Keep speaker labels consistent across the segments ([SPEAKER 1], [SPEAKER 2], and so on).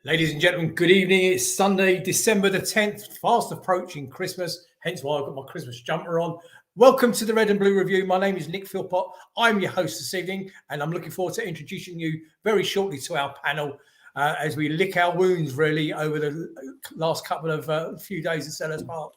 [SPEAKER 1] Ladies and gentlemen, good evening. It's Sunday, December the 10th, fast approaching Christmas, hence why I've got my Christmas jumper on. Welcome to the Red and Blue Review. My name is Nick Philpot. I'm your host this evening, and I'm looking forward to introducing you very shortly to our panel as we lick our wounds, really, over the last couple of few days at Sellers Park.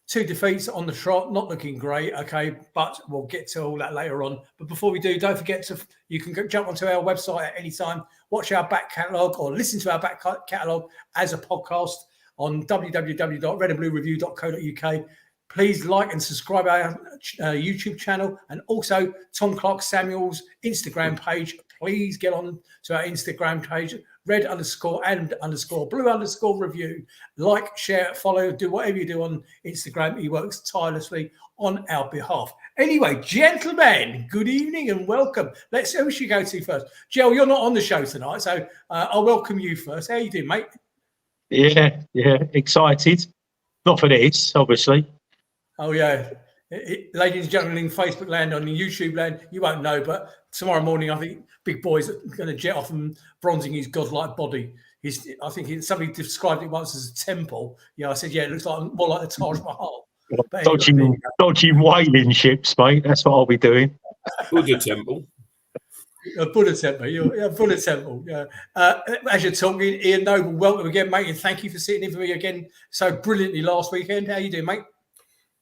[SPEAKER 1] Two defeats on the trot, not looking great, okay, but we'll get to all that later on. But before we do, don't forget you can jump onto our website at any time, watch our back catalogue or listen to our back catalogue as a podcast on www.redandbluereview.co.uk. Please like and subscribe our YouTube channel, and also Tom Clark Samuel's Instagram page. Please get on to our Instagram page, red_and_blue_review. Like, share, follow, do whatever you do on Instagram. He works tirelessly on our behalf. Anyway, gentlemen, good evening and welcome. Who should we go to first? Joe, you're not on the show tonight, so I'll welcome you first. How you doing, mate?
[SPEAKER 2] Yeah, excited. Not for this, obviously.
[SPEAKER 1] Oh, yeah. Ladies and gentlemen, in Facebook land, on the YouTube land, you won't know, but tomorrow morning, I think Big Boy's going to jet off and bronzing his godlike body. I think somebody described it once as a temple. Yeah, I said, yeah, it looks like more like the Taj Mahal.
[SPEAKER 2] Dodging whaling ships, mate. That's what I'll be doing.
[SPEAKER 3] Buddha temple.
[SPEAKER 1] A Buddha temple. Yeah, Buddha temple. Yeah. As you're talking, Ian Noble, welcome again, mate, and thank you for sitting in for me again so brilliantly last weekend. How you doing, mate?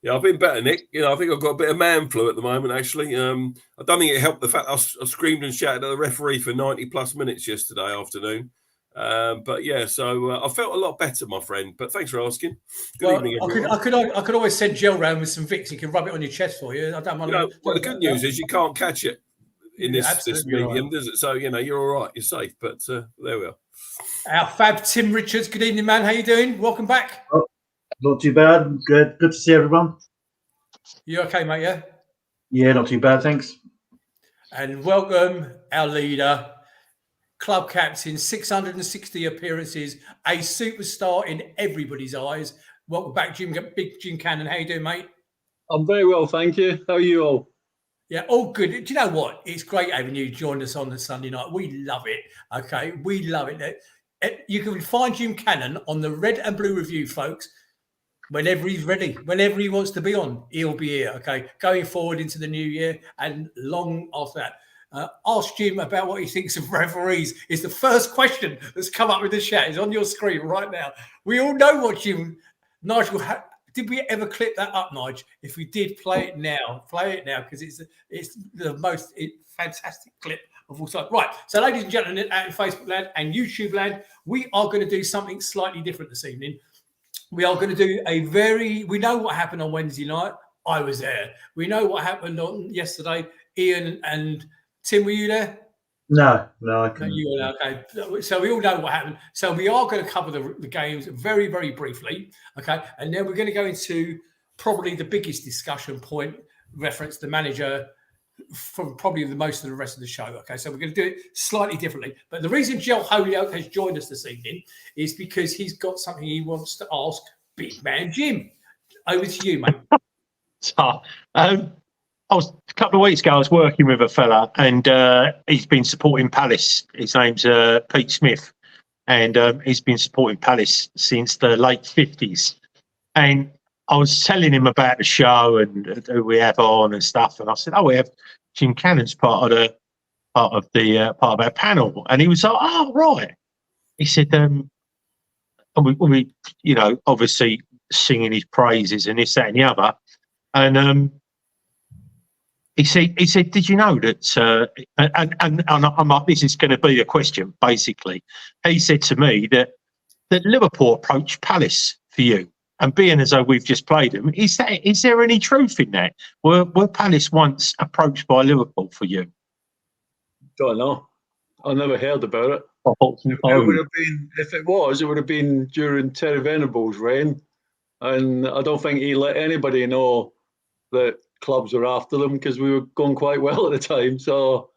[SPEAKER 3] Yeah, I've been better, Nick. I think I've got a bit of man flu at the moment, actually. I don't think it helped the fact I screamed and shouted at the referee for 90 plus minutes yesterday afternoon. But yeah, so I felt a lot better, my friend. But thanks for asking. Good evening, everyone.
[SPEAKER 1] I could always send gel round with some Vicks. You can rub it on your chest for you. I don't mind.
[SPEAKER 3] Well, the good news is you can't catch it in this medium, does it? So, you're all right. You're safe. But there we are.
[SPEAKER 1] Our fab Tim Richards. Good evening, man. How you doing? Welcome back.
[SPEAKER 4] Oh, not too bad. Good to see everyone.
[SPEAKER 1] You okay, mate? Yeah?
[SPEAKER 4] Yeah, not too bad, thanks.
[SPEAKER 1] And welcome our leader, club captain, 660 appearances, a superstar in everybody's eyes. Welcome back, Big Jim Cannon. How you doing, mate?
[SPEAKER 5] I'm very well, thank you. How are you all?
[SPEAKER 1] Yeah, all good. Do you know what? It's great having you join us on the Sunday night. We love it. Okay, we love it. You can find Jim Cannon on the Red and Blue Review, folks. Whenever he's ready, whenever he wants to be on, he'll be here. Okay, going forward into the new year and long after that. Ask Jim about what he thinks of referees. Is the first question that's come up with the chat. It's on your screen right now. We all know what Nigel. Did we ever clip that up, Nigel? If we did, play it now because it's the most fantastic clip of all time. Right. So, ladies and gentlemen, out in Facebook land and YouTube land, we are going to do something slightly different this evening. We are going to do we know what happened on Wednesday night. I was there. We know what happened on yesterday. Ian and Tim, were you there?
[SPEAKER 4] No, I couldn't.
[SPEAKER 1] No, you were there, okay. So we all know what happened. So we are going to cover the games very, very briefly, okay? And then we're going to go into probably the biggest discussion point, reference the manager from probably the most of the rest of the show, okay? So we're going to do it slightly differently. But the reason Joel Holyoke has joined us this evening is because he's got something he wants to ask Big Man Jim. Over to you, mate.
[SPEAKER 2] A couple of weeks ago, I was working with a fella, and he's been supporting Palace. His name's Pete Smith, and he's been supporting Palace since the late 50s. And I was telling him about the show and who we have on and stuff, and I said, "Oh, we have Jim Cannon's part of our panel," and he was like, "Oh, right." He said, "And we, obviously singing his praises and this, that, and the other," and he said, "Did you know that?" And I'm like, "This is going to be the question." Basically, he said to me that Liverpool approached Palace for you. And being as though we've just played them, is there any truth in that? Were Palace once approached by Liverpool for you?
[SPEAKER 5] Don't know. I never heard about it.
[SPEAKER 2] No.
[SPEAKER 5] It would have been, if it would have been during Terry Venable's reign. And I don't think he let anybody know that clubs were after them because we were going quite well at the time. So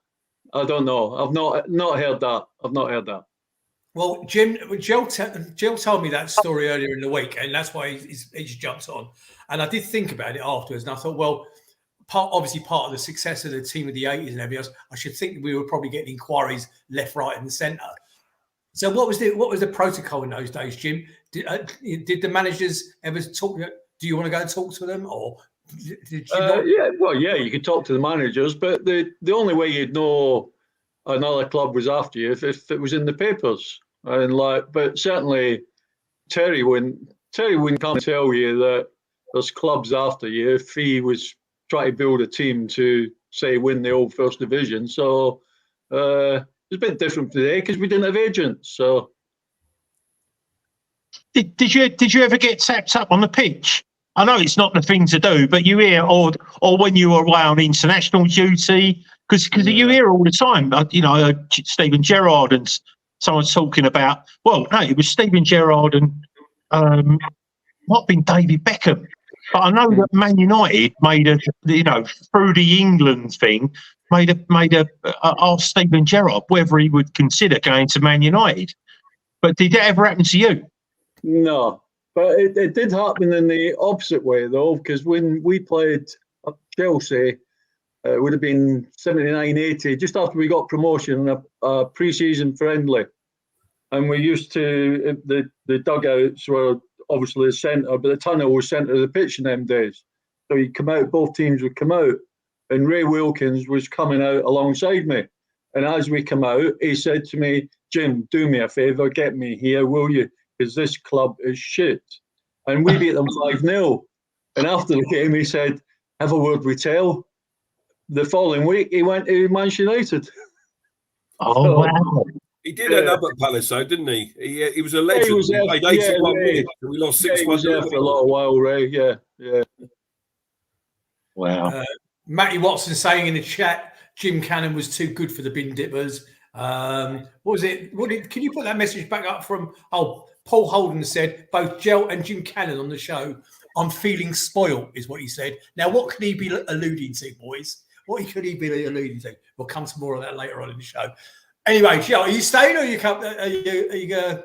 [SPEAKER 5] I don't know. I've not heard that. I've not heard that.
[SPEAKER 1] Well, Jill told me that story earlier in the week, and that's why he's jumped on. And I did think about it afterwards, and I thought, well, obviously part of the success of the team of the 80s and everything else, I should think we were probably getting inquiries left, right, and centre. So what was the protocol in those days, Jim? Did the managers ever talk? Do you want to go and talk to them, or did you not?
[SPEAKER 5] Yeah, you could talk to the managers, but the only way you'd know another club was after you if it was in the papers. And but certainly Terry wouldn't come and tell you that there's clubs after you if he was trying to build a team to say win the old First Division. So it's a bit different today because we didn't have agents. So
[SPEAKER 2] did you ever get tapped up on the pitch? I know it's not the thing to do, but you hear, or when you were away on international duty, because you hear all the time, Stephen Gerrard and someone's talking about, well, no, it was Stephen Gerrard and might have been David Beckham. But I know that Man United made through the England thing, asked Stephen Gerrard whether he would consider going to Man United. But did that ever happen to you?
[SPEAKER 5] No, but it did happen in the opposite way, though, because when we played at Chelsea, it would have been 79-80, just after we got promotion, a pre-season friendly. And we used to, the dugouts were obviously the centre, but the tunnel was centre of the pitch in them days. So you'd come out, both teams would come out, and Ray Wilkins was coming out alongside me. And as we come out, he said to me, "Jim, do me a favour, get me here, will you? Because this club is shit." And we beat them 5-0. And after the game, he said, "Have a word with Tell." The following week, he went to Manchester United.
[SPEAKER 2] Oh, wow.
[SPEAKER 3] He did end up at Palace, though, didn't he? He was a legend. He played 81 minutes. We lost 6-1.
[SPEAKER 5] He was there for a little while, Ray. Yeah.
[SPEAKER 2] Wow.
[SPEAKER 1] Matty Watson saying in the chat, Jim Cannon was too good for the bin dippers. What was it? Can you put that message back up from? Oh, Paul Holden said both Gel and Jim Cannon on the show. I'm feeling spoiled, is what he said. Now, what could he be alluding to, boys? What could he be alluding to? We'll come to more of that later on in the show. Anyway, Gel, are you staying or are you going?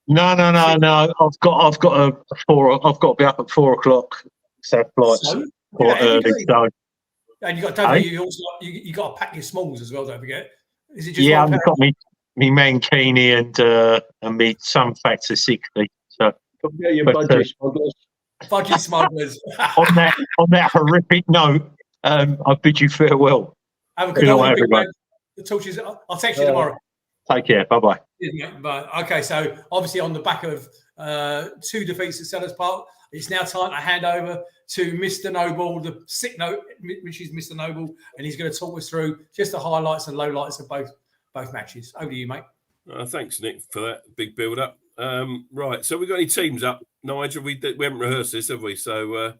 [SPEAKER 2] No. I've got to be up at 4 o'clock. So flights quite early. So.
[SPEAKER 1] And you got you got to pack your smalls as well. Don't forget. Is it just
[SPEAKER 2] I've got me Mankini and me some factor 60. So
[SPEAKER 5] don't get your budgie smugglers.
[SPEAKER 1] Budgie smugglers.
[SPEAKER 2] on that horrific note, I bid you farewell.
[SPEAKER 1] Have a good night, everyone. I'll text you tomorrow.
[SPEAKER 2] Take care. Bye-bye.
[SPEAKER 1] Okay, so obviously on the back of 2 defeats at Sellers Park, it's now time to hand over to Mr. Noble, the sick note, which is Mr. Noble, and he's going to talk us through just the highlights and lowlights of both matches. Over to you, mate.
[SPEAKER 3] Thanks, Nick, for that big build-up. Right, so we've got any teams up, Nigel? We haven't rehearsed this, have we? So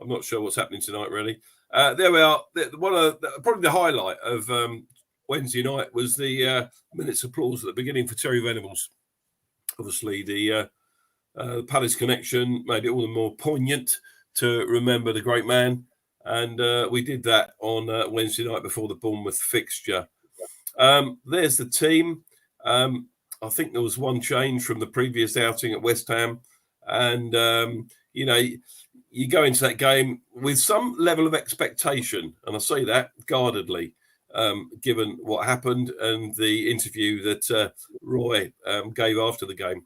[SPEAKER 3] I'm not sure what's happening tonight, really. There we are. Probably the highlight of Wednesday night was the minute's applause at the beginning for Terry Venables. Obviously, the Palace connection made it all the more poignant to remember the great man. And we did that on Wednesday night before the Bournemouth fixture. There's the team. I think there was one change from the previous outing at West Ham. And, you go into that game with some level of expectation. And I say that guardedly, given what happened and the interview that Roy gave after the game,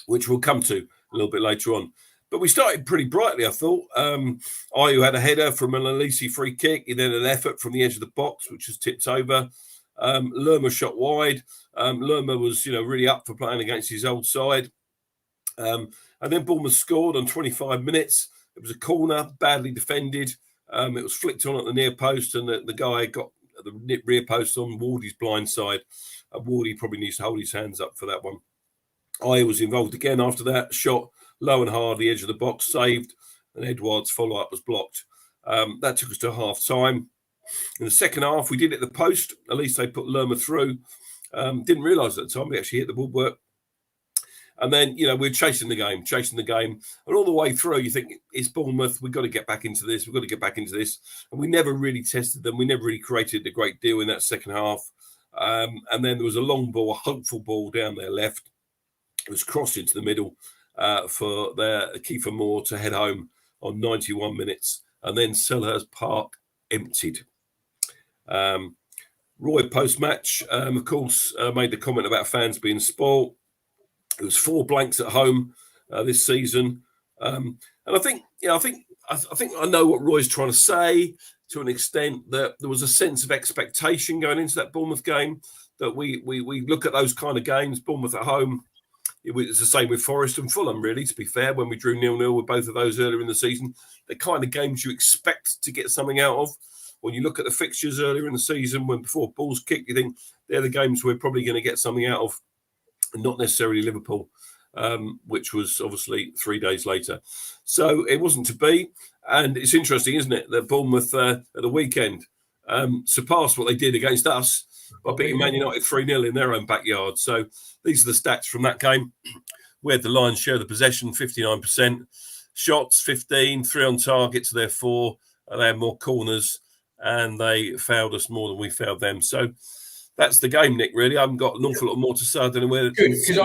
[SPEAKER 3] which we'll come to a little bit later on. But we started pretty brightly, I thought. Ayew had a header from an Elise free kick. He then an effort from the edge of the box, which was tipped over. Lerma shot wide. Lerma was, really up for playing against his old side. And then Bournemouth scored on 25 minutes. It was a corner, badly defended. It was flicked on at the near post, and the guy got the rear post on Wardy's blind side. Wardy probably needs to hold his hands up for that one. Ayew was involved again after that. Shot low and hard, the edge of the box, saved, and Edouard's follow-up was blocked. That took us to half-time. In the second half, we did hit the post. At least they put Lerma through. Didn't realise at the time we actually hit the woodwork. And then, we're chasing the game. And all the way through, you think, it's Bournemouth. We've got to get back into this. And we never really tested them. We never really created a great deal in that second half. And then there was a long ball, a hopeful ball down their left. It was crossed into the middle for their Kiefer Moore to head home on 91 minutes. And then Selhurst Park emptied. Roy, post-match, of course, made the comment about fans being spoilt. It was 4 blanks at home this season, and I think I know what Roy's trying to say to an extent, that there was a sense of expectation going into that Bournemouth game. That we look at those kind of games, Bournemouth at home. It's the same with Forest and Fulham, really. To be fair, when we drew 0-0 with both of those earlier in the season, the kind of games you expect to get something out of. When you look at the fixtures earlier in the season, before balls kicked, you think they're the games we're probably going to get something out of. Not necessarily Liverpool, which was obviously 3 days later. So it wasn't to be. And it's interesting, isn't it, that Bournemouth at the weekend surpassed what they did against us by beating Man United 3-0 in their own backyard. So these are the stats from that game. We had the lion's share of the possession, 59%. Shots, 15. 3 on target to their 4. They had more corners, and they fouled us more than we fouled them. So that's the game, Nick, really. I haven't got an awful lot more to say. I don't know where...
[SPEAKER 1] Good, because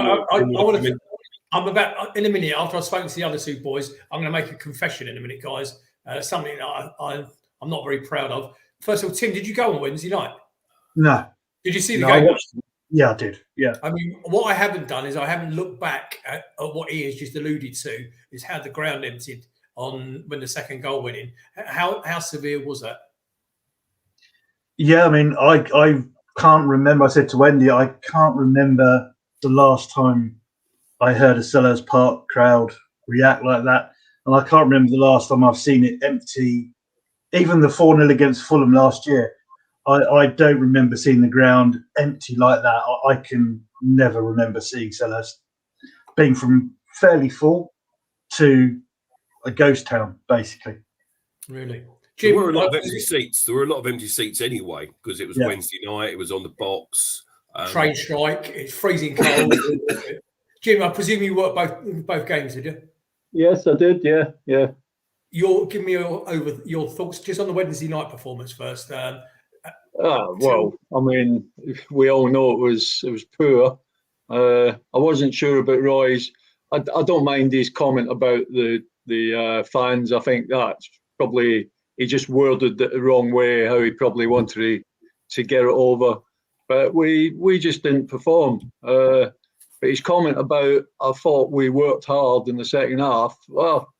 [SPEAKER 1] I'm about, in a minute, after I've spoken to the other 2 boys, I'm going to make a confession in a minute, guys. Something that I'm not very proud of. First of all, Tim, did you go on Wednesday night?
[SPEAKER 4] No.
[SPEAKER 1] Did you see the game?
[SPEAKER 4] Yeah, I did. Yeah.
[SPEAKER 1] I mean, what I haven't done is I haven't looked back at what he has just alluded to, is how the ground emptied when the second goal went in. How severe was that?
[SPEAKER 4] Yeah, I mean, I can't remember. I said to Wendy, I can't remember the last time I heard a Selhurst Park crowd react like that. And I can't remember the last time I've seen it empty. Even the 4-0 against Fulham last year, I don't remember seeing the ground empty like that. I can never remember seeing Selhurst being from fairly full to a ghost town, basically.
[SPEAKER 1] Really?
[SPEAKER 3] There were a lot of empty seats. There were a lot of empty seats anyway, because it was Wednesday night. It was on the box.
[SPEAKER 1] Train strike. It's freezing cold. Jim, I presume you worked both games, did you?
[SPEAKER 5] Yes, I did. Yeah.
[SPEAKER 1] Give me your thoughts just on the Wednesday night performance first.
[SPEAKER 5] Well, I mean, we all know it was poor. I wasn't sure about Roy's. I don't mind his comment about the fans. I think that's probably, he just worded it the wrong way, how he probably wanted to get it over. But we just didn't perform. But his comment about, I thought we worked hard in the second half. Well,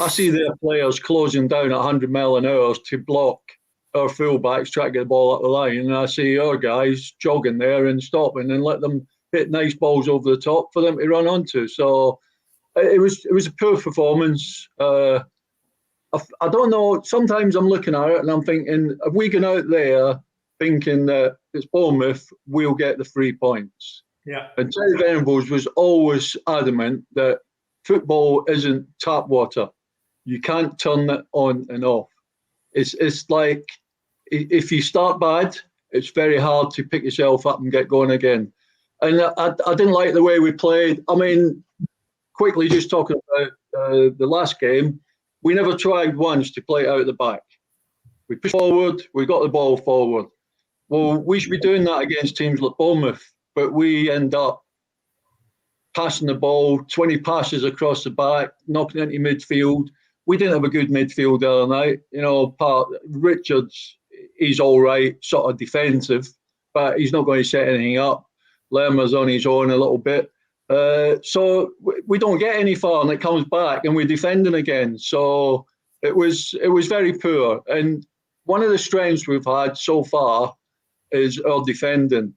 [SPEAKER 5] I see their players closing down at 100 mile an hour to block our fullbacks trying to get the ball up the line, and I see our guys jogging there and stopping and let them hit nice balls over the top for them to run onto. So it was a poor performance. I don't know. Sometimes I'm looking at it and I'm thinking, if we go out there thinking that it's Bournemouth, we'll get the 3 points.
[SPEAKER 1] Yeah.
[SPEAKER 5] And Terry Venables was always adamant that football isn't tap water. You can't turn it on and off. It's like, if you start bad, it's very hard to pick yourself up and get going again. And I didn't like the way we played. I mean, quickly just talking about the last game, we never tried once to play it out the back. We pushed forward, we got the ball forward. Well, we should be doing that against teams like Bournemouth, but we end up passing the ball, 20 passes across the back, knocking into midfield. We didn't have a good midfield the other night. Richards, he's all right, sort of defensive, but he's not going to set anything up. Lerma's on his own a little bit. So we don't get any far, and it comes back, and we're defending again. So it was very poor. And one of the strengths we've had so far is our defending.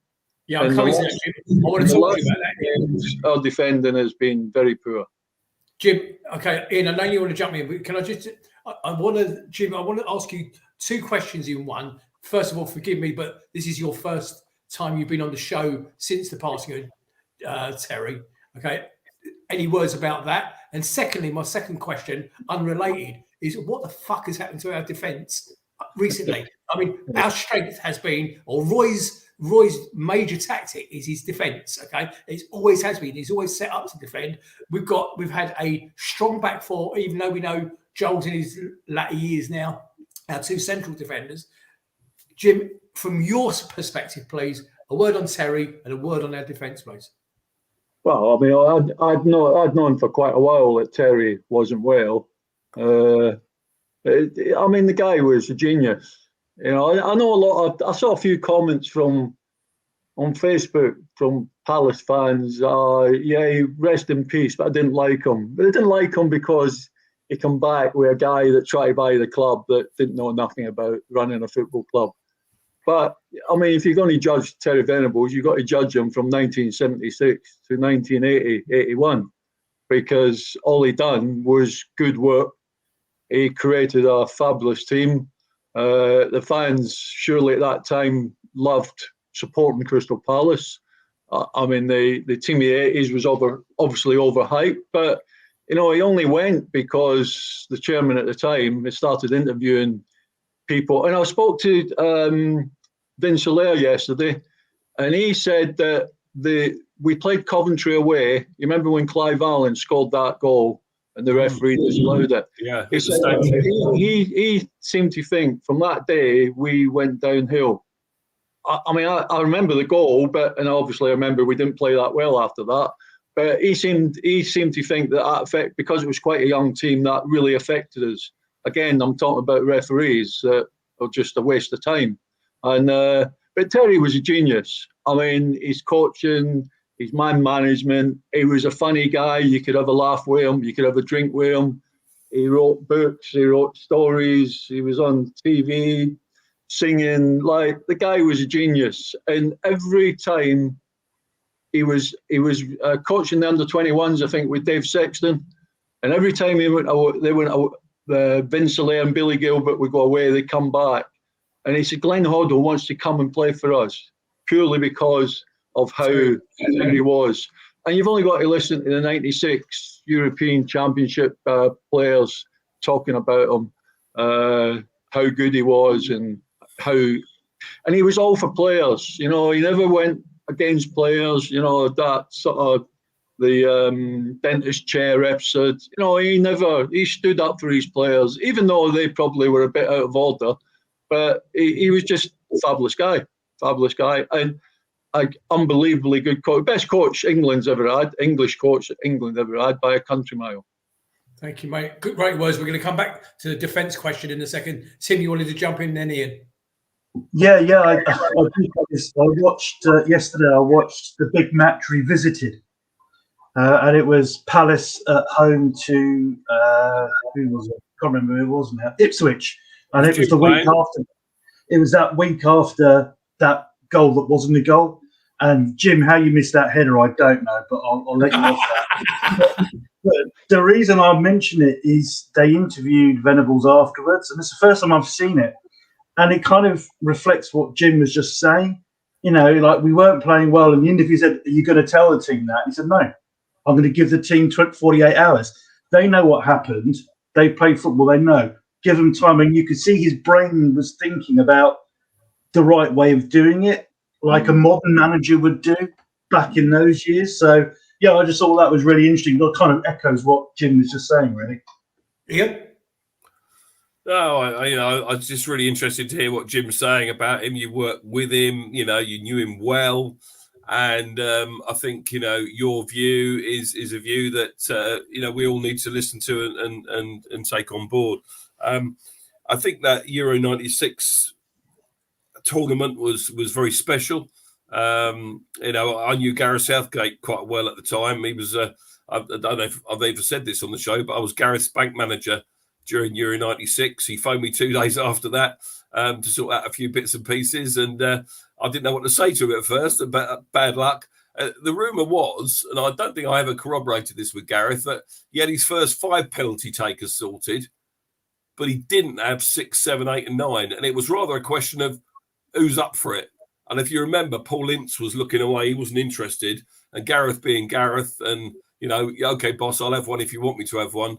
[SPEAKER 1] Yeah, I'm coming to that. I want to talk to you about that.
[SPEAKER 5] Our defending has been very poor.
[SPEAKER 1] Jim, okay, Ian, I know you want to jump in, but can I just, I want to ask you 2 questions in one. First of all, forgive me, but this is your first time you've been on the show since the passing of Terry. Okay, any words about that? And secondly, my second question, unrelated, is what the fuck has happened to our defence recently? I mean, our strength has been, or Roy's major tactic is his defence. Okay, it always has been. He's always set up to defend. We've had a strong back four, even though we know Joel's in his latter years now. Our two central defenders. Jim, from your perspective, please, a word on Terry and a word on our defence, please.
[SPEAKER 5] Well, I mean, I'd known for quite a while that Terry wasn't well. I mean, the guy was a genius. You know, I know I saw a few comments on Facebook from Palace fans. Yeah, rest in peace, but I didn't like him. But I didn't like him because he come back with a guy that tried to buy the club that didn't know nothing about running a football club. But, I mean, if you're going to judge Terry Venables, you've got to judge him from 1976 to 1980, 81, because all he done was good work. He created a fabulous team. The fans, surely at that time, loved supporting Crystal Palace. I mean, the team of the 80s was obviously overhyped, but, you know, he only went because the chairman at the time had started interviewing people. And I spoke to Vince Allaire yesterday, and he said that we played Coventry away. You remember when Clive Allen scored that goal and the referee disallowed it?
[SPEAKER 3] Yeah.
[SPEAKER 5] He seemed to think from that day we went downhill. I mean, I remember the goal, and obviously I remember we didn't play that well after that. But he seemed to think that effect, because it was quite a young team, that really affected us. Again, I'm talking about referees that are just a waste of time. And but Terry was a genius. I mean, his coaching, his man management. He was a funny guy. You could have a laugh with him. You could have a drink with him. He wrote books. He wrote stories. He was on TV singing. Like, the guy was a genius. And every time he was coaching the under-21s, I think, with Dave Sexton. And every time they went out, Vince Allaire and Billy Gilbert would go away, they'd come back. And he said, Glenn Hoddle wants to come and play for us purely because of how good he was. And you've only got to listen to the 96 European Championship players talking about him, how good he was and he was all for players. You know, he never went against players, you know, that sort of the dentist chair episode. You know, he stood up for his players, even though they probably were a bit out of order. But he was just a fabulous guy, and unbelievably good coach. Best coach England's ever had, English coach England ever had by a country mile.
[SPEAKER 1] Thank you, mate. Good, great words. We're going to come back to the defence question in a second. Tim, you wanted to jump in then, Ian?
[SPEAKER 4] Yeah. I watched yesterday. I watched the big match revisited, and it was Palace at home to who was it? I can't remember who it was now. Ipswich. And it was the week after. It was that week after that goal that wasn't a goal. And Jim, how you missed that header, I don't know, but I'll let you off that. But the reason I mention it is they interviewed Venables afterwards, and it's the first time I've seen it. And it kind of reflects what Jim was just saying. You know, like, we weren't playing well, and the interview said, "Are you going to tell the team that?" He said, "No, I'm going to give the team 48 hours. They know what happened. They play football. They know. Give him time." And you could see his brain was thinking about the right way of doing it, like a modern manager would do back in those years. So, yeah, I just thought that was really interesting. It kind of echoes what Jim was just saying, really.
[SPEAKER 1] Ian?
[SPEAKER 3] No, I was just really interested to hear what Jim's saying about him. You worked with him, you know, you knew him well. And I think, you know, your view is a view that, you know, we all need to listen to and take on board. I think that Euro 96 tournament was very special. You know, I knew Gareth Southgate quite well at the time. He was, I don't know if I've ever said this on the show, but I was Gareth's bank manager during Euro 96. He phoned me 2 days after that to sort out a few bits and pieces. And I didn't know what to say to him at first, but bad luck. The rumour was, and I don't think I ever corroborated this with Gareth, that he had his first 5 penalty takers sorted, but he didn't have 6, 7, 8 and 9. And it was rather a question of who's up for it. And if you remember, Paul Ince was looking away. He wasn't interested. And Gareth being Gareth and, you know, okay, boss, I'll have one if you want me to have one.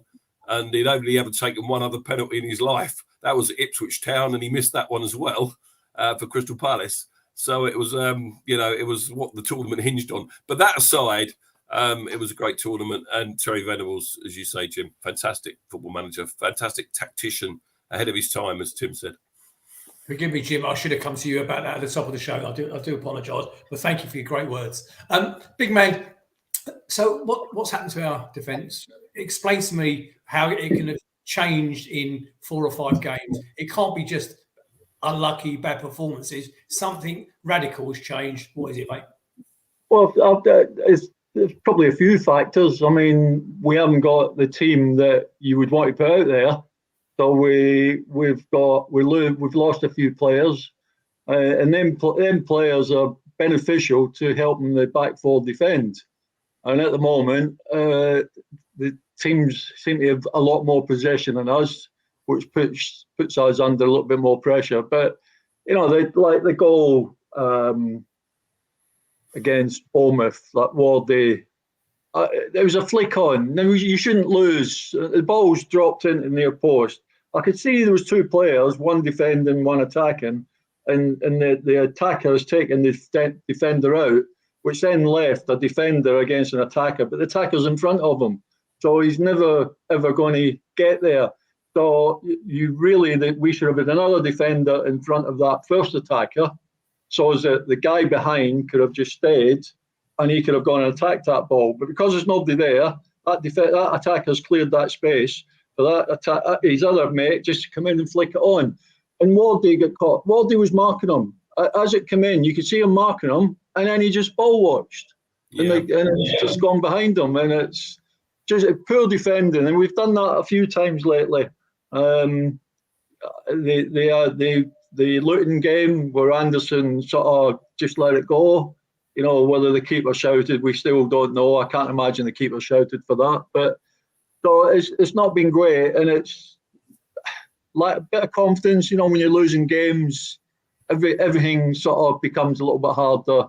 [SPEAKER 3] And he'd only ever taken one other penalty in his life. that was Ipswich Town, and he missed that one as well for Crystal Palace. So it was, it was what the tournament hinged on. But that aside, it was a great tournament. And Terry Venables, as you say, Jim, fantastic football manager, fantastic tactician, ahead of his time, as Tim said.
[SPEAKER 1] Forgive me, Jim. I should have come to you about that at the top of the show. I do apologise, but thank you for your great words. Big man, so what's happened to our defence? Explain to me how it can have changed in 4 or 5 games. It can't be just unlucky, bad performances. Something radical has changed. What is it, mate?
[SPEAKER 5] Well, there's probably a few factors. I mean, we haven't got the team that you would want to put out there. So we've lost a few players, and them players are beneficial to helping the back four defend. And at the moment, the teams seem to have a lot more possession than us, which puts us under a little bit more pressure. But the goal against Bournemouth, like Wardy, there was a flick on. Now you shouldn't lose. The ball's dropped into the near post. I could see there was 2 players, one defending, one attacking, and the attacker has taken the defender out, which then left a defender against an attacker, but the attacker's in front of him, so he's never ever going to get there. So we should have had another defender in front of that first attacker, so that the guy behind could have just stayed, and he could have gone and attacked that ball. But because there's nobody there, that attacker's cleared that space for that his other mate just to come in and flick it on. And Wardy got caught. Wardy was marking him. As it came in, you could see him marking him, and then he just ball watched. Yeah. And it's just gone behind him. And it's just poor defending. And we've done that a few times lately. The Luton game where Anderson sort of just let it go. Whether the keeper shouted, we still don't know. I can't imagine the keeper shouted for that. But so it's not been great, and it's like a bit of confidence. When you're losing games, everything sort of becomes a little bit harder.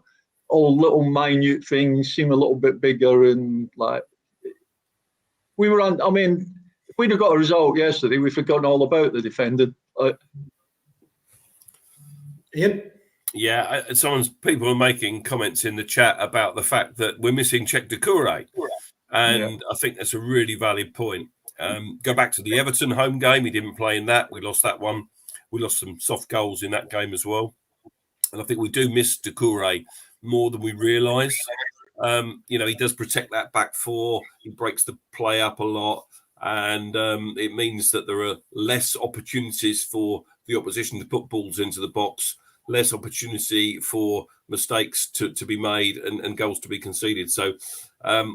[SPEAKER 5] All little minute things seem a little bit bigger, and like we were on. I mean, if we'd have got a result yesterday, we've forgotten all about the defending.
[SPEAKER 1] Ian?
[SPEAKER 3] Yeah, people are making comments in the chat about the fact that we're missing Czech Doucouré. And I think that's a really valid point. Go back to the Everton home game. He didn't play in that. We lost that one. We lost some soft goals in that game as well. And I think we do miss Doucouré more than we realise. He does protect that back four. He breaks the play up a lot. And it means that there are less opportunities for the opposition to put balls into the box, less opportunity for mistakes to be made and goals to be conceded. So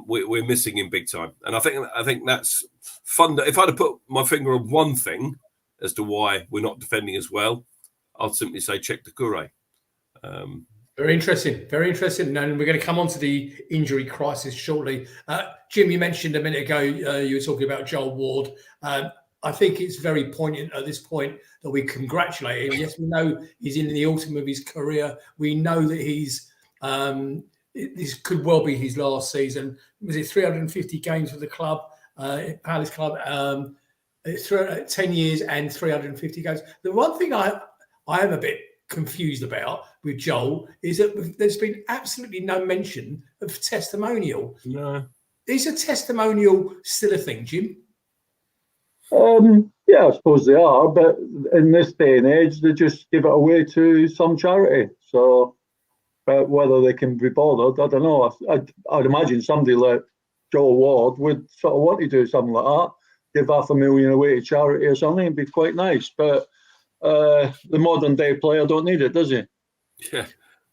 [SPEAKER 3] we're missing him big time. And I think that's fun. If I'd have put my finger on one thing as to why we're not defending as well, I'll simply say Czech Doucouré.
[SPEAKER 1] Very interesting. Very interesting. And we're going to come on to the injury crisis shortly. Jim, you mentioned a minute ago, you were talking about Joel Ward. I think it's very poignant at this point that we congratulate him. Yes, we know he's in the autumn of his career. We know that he's this could well be his last season. Was it 350 games for the club, Palace Club? 10 years and 350 games. The one thing I am a bit confused about with Joel is that there's been absolutely no mention of testimonial.
[SPEAKER 3] No.
[SPEAKER 1] Is a testimonial still a thing, Jim?
[SPEAKER 5] Yeah, I suppose they are, but in this day and age, they just give it away to some charity. So, but whether they can be bothered, I don't know. I'd imagine somebody like Joel Ward would sort of want to do something like that, give $500,000 away to charity or something. It'd be quite nice. But the modern day player don't need it, does he?
[SPEAKER 3] Yeah.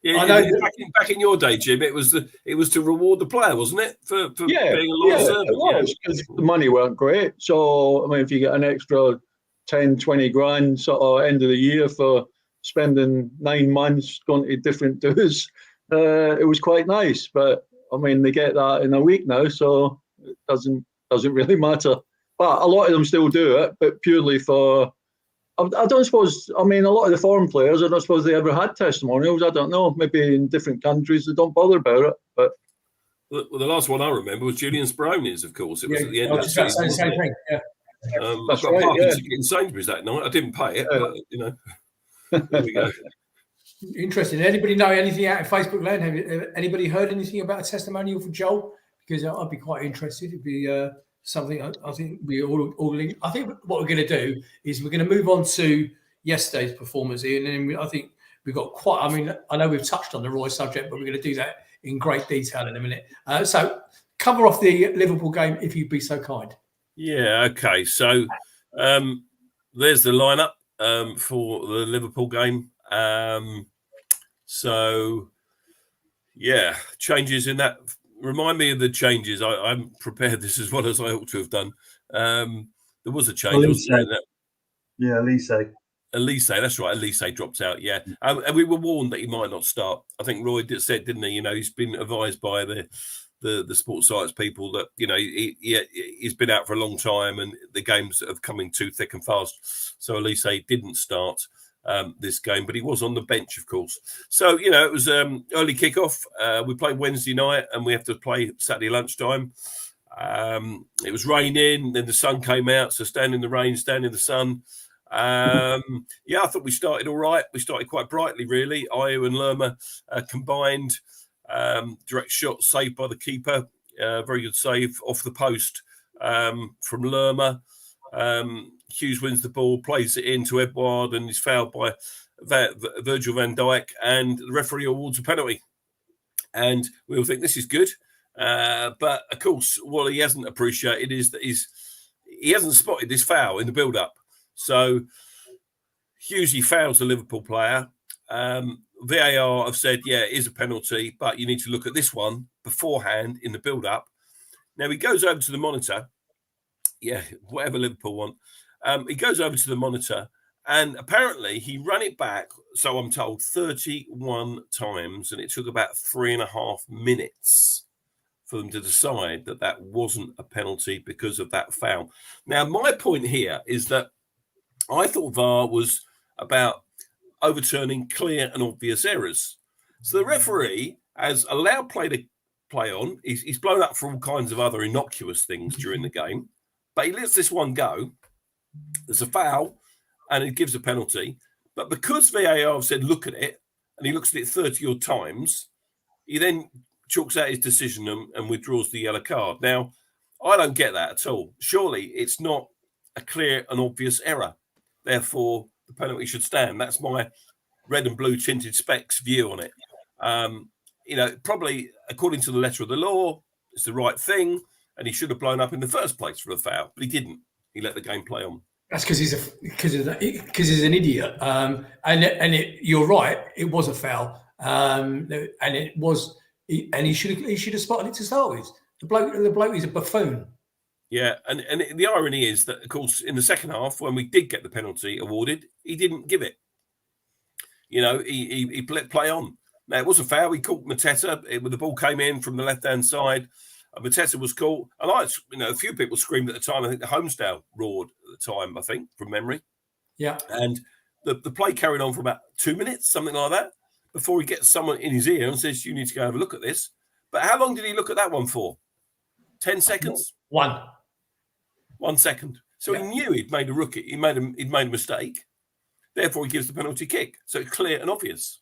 [SPEAKER 3] Yeah, I know. Back in your day, Jim, it was to reward the player, wasn't it? For being a loyal servant.
[SPEAKER 5] It was, because the money weren't great. So, I mean, if you get an extra 10, 20 grand sort of end of the year for spending 9 months going to different dues, it was quite nice. But, I mean, they get that in a week now, so it doesn't really matter. But a lot of them still do it, but purely for... I don't suppose, I mean, a lot of the foreign players, I don't suppose they ever had testimonials. I don't know. Maybe in different countries they don't bother about it. But
[SPEAKER 3] well, the last one I remember was Julian Speroni's, of course. It was at the end of the season.
[SPEAKER 1] Same thing. Yeah.
[SPEAKER 3] I've
[SPEAKER 5] That's
[SPEAKER 3] got
[SPEAKER 5] right,
[SPEAKER 3] a parking
[SPEAKER 5] yeah.
[SPEAKER 3] ticket in Sainsbury's that night. I didn't pay it, but there we go.
[SPEAKER 1] Interesting. Anybody know anything out of Facebook land? Have anybody heard anything about a testimonial for Joel? Because I'd be quite interested. It'd be something I think we all linked. I think what we're going to do is we're going to move on to yesterday's performance here, and then I think we've got quite. I mean, I know we've touched on the Roy subject, but we're going to do that in great detail in a minute. So cover off the Liverpool game if you'd be so kind.
[SPEAKER 3] Yeah. Okay. So there's the lineup for the Liverpool game. So yeah, changes in that. Remind me of the changes. I'm prepared this as well as I ought to have done. There was a change, wasn't there?
[SPEAKER 4] Yeah, Elise.
[SPEAKER 3] Elise, that's right. Elise dropped out. Yeah, and we were warned that he might not start. I think Roy said, didn't he? You know, he's been advised by the sports science people that he's been out for a long time and the games have coming too thick and fast. So Elise didn't start this game, but he was on the bench, of course. So it was early kickoff. We played Wednesday night and we have to play Saturday lunchtime. It was raining, then the sun came out, so stand in the rain, stand in the sun. I thought we started all right. We started quite brightly, really. Ayew and Lerma combined. Direct shot saved by the keeper. Very good save off the post from Lerma. Hughes wins the ball, plays it into Edouard, and is fouled by Virgil van Dijk, and the referee awards a penalty. And we all think this is good. But, of course, what he hasn't appreciated is that he hasn't spotted this foul in the build-up. So Hughesy fouls the Liverpool player. VAR have said, yeah, it is a penalty, but you need to look at this one beforehand in the build-up. Now, he goes over to the monitor. Yeah, whatever Liverpool want. He goes over to the monitor, and apparently he ran it back, so I'm told, 31 times, and it took about 3.5 minutes for them to decide that that wasn't a penalty because of that foul. Now, my point here is that I thought VAR was about overturning clear and obvious errors. So the referee has allowed play to play on. He's blown up for all kinds of other innocuous things during the game, but he lets this one go. There's a foul, and it gives a penalty. But because VAR have said, look at it, and he looks at it 30-odd times, he then chalks out his decision and withdraws the yellow card. Now, I don't get that at all. Surely it's not a clear and obvious error. Therefore, the penalty should stand. That's my red and blue tinted specs view on it. Probably according to the letter of the law, it's the right thing, and he should have blown up in the first place for a foul, but he didn't. He let the game play on. That's
[SPEAKER 1] because he's an idiot. You're right. It was a foul, and he should have spotted it to start with. The bloke is a buffoon. Yeah, and the irony is that, of course, in the second half, when we did get the penalty awarded, he didn't give it. He let play on. Now, it was a foul. He caught Mateta. The ball came in from the left-hand side. Mateta was caught. And a few people screamed at the time. I think the Homesdale roared at the time, I think, from memory. Yeah. And the play carried on for about 2 minutes, something like that, before he gets someone in his ear and says, you need to go have a look at this. But how long did he look at that one for? 10 seconds? 1 second. So he knew he'd made a rookie. He'd made a mistake. Therefore, he gives the penalty kick. So it's clear and obvious.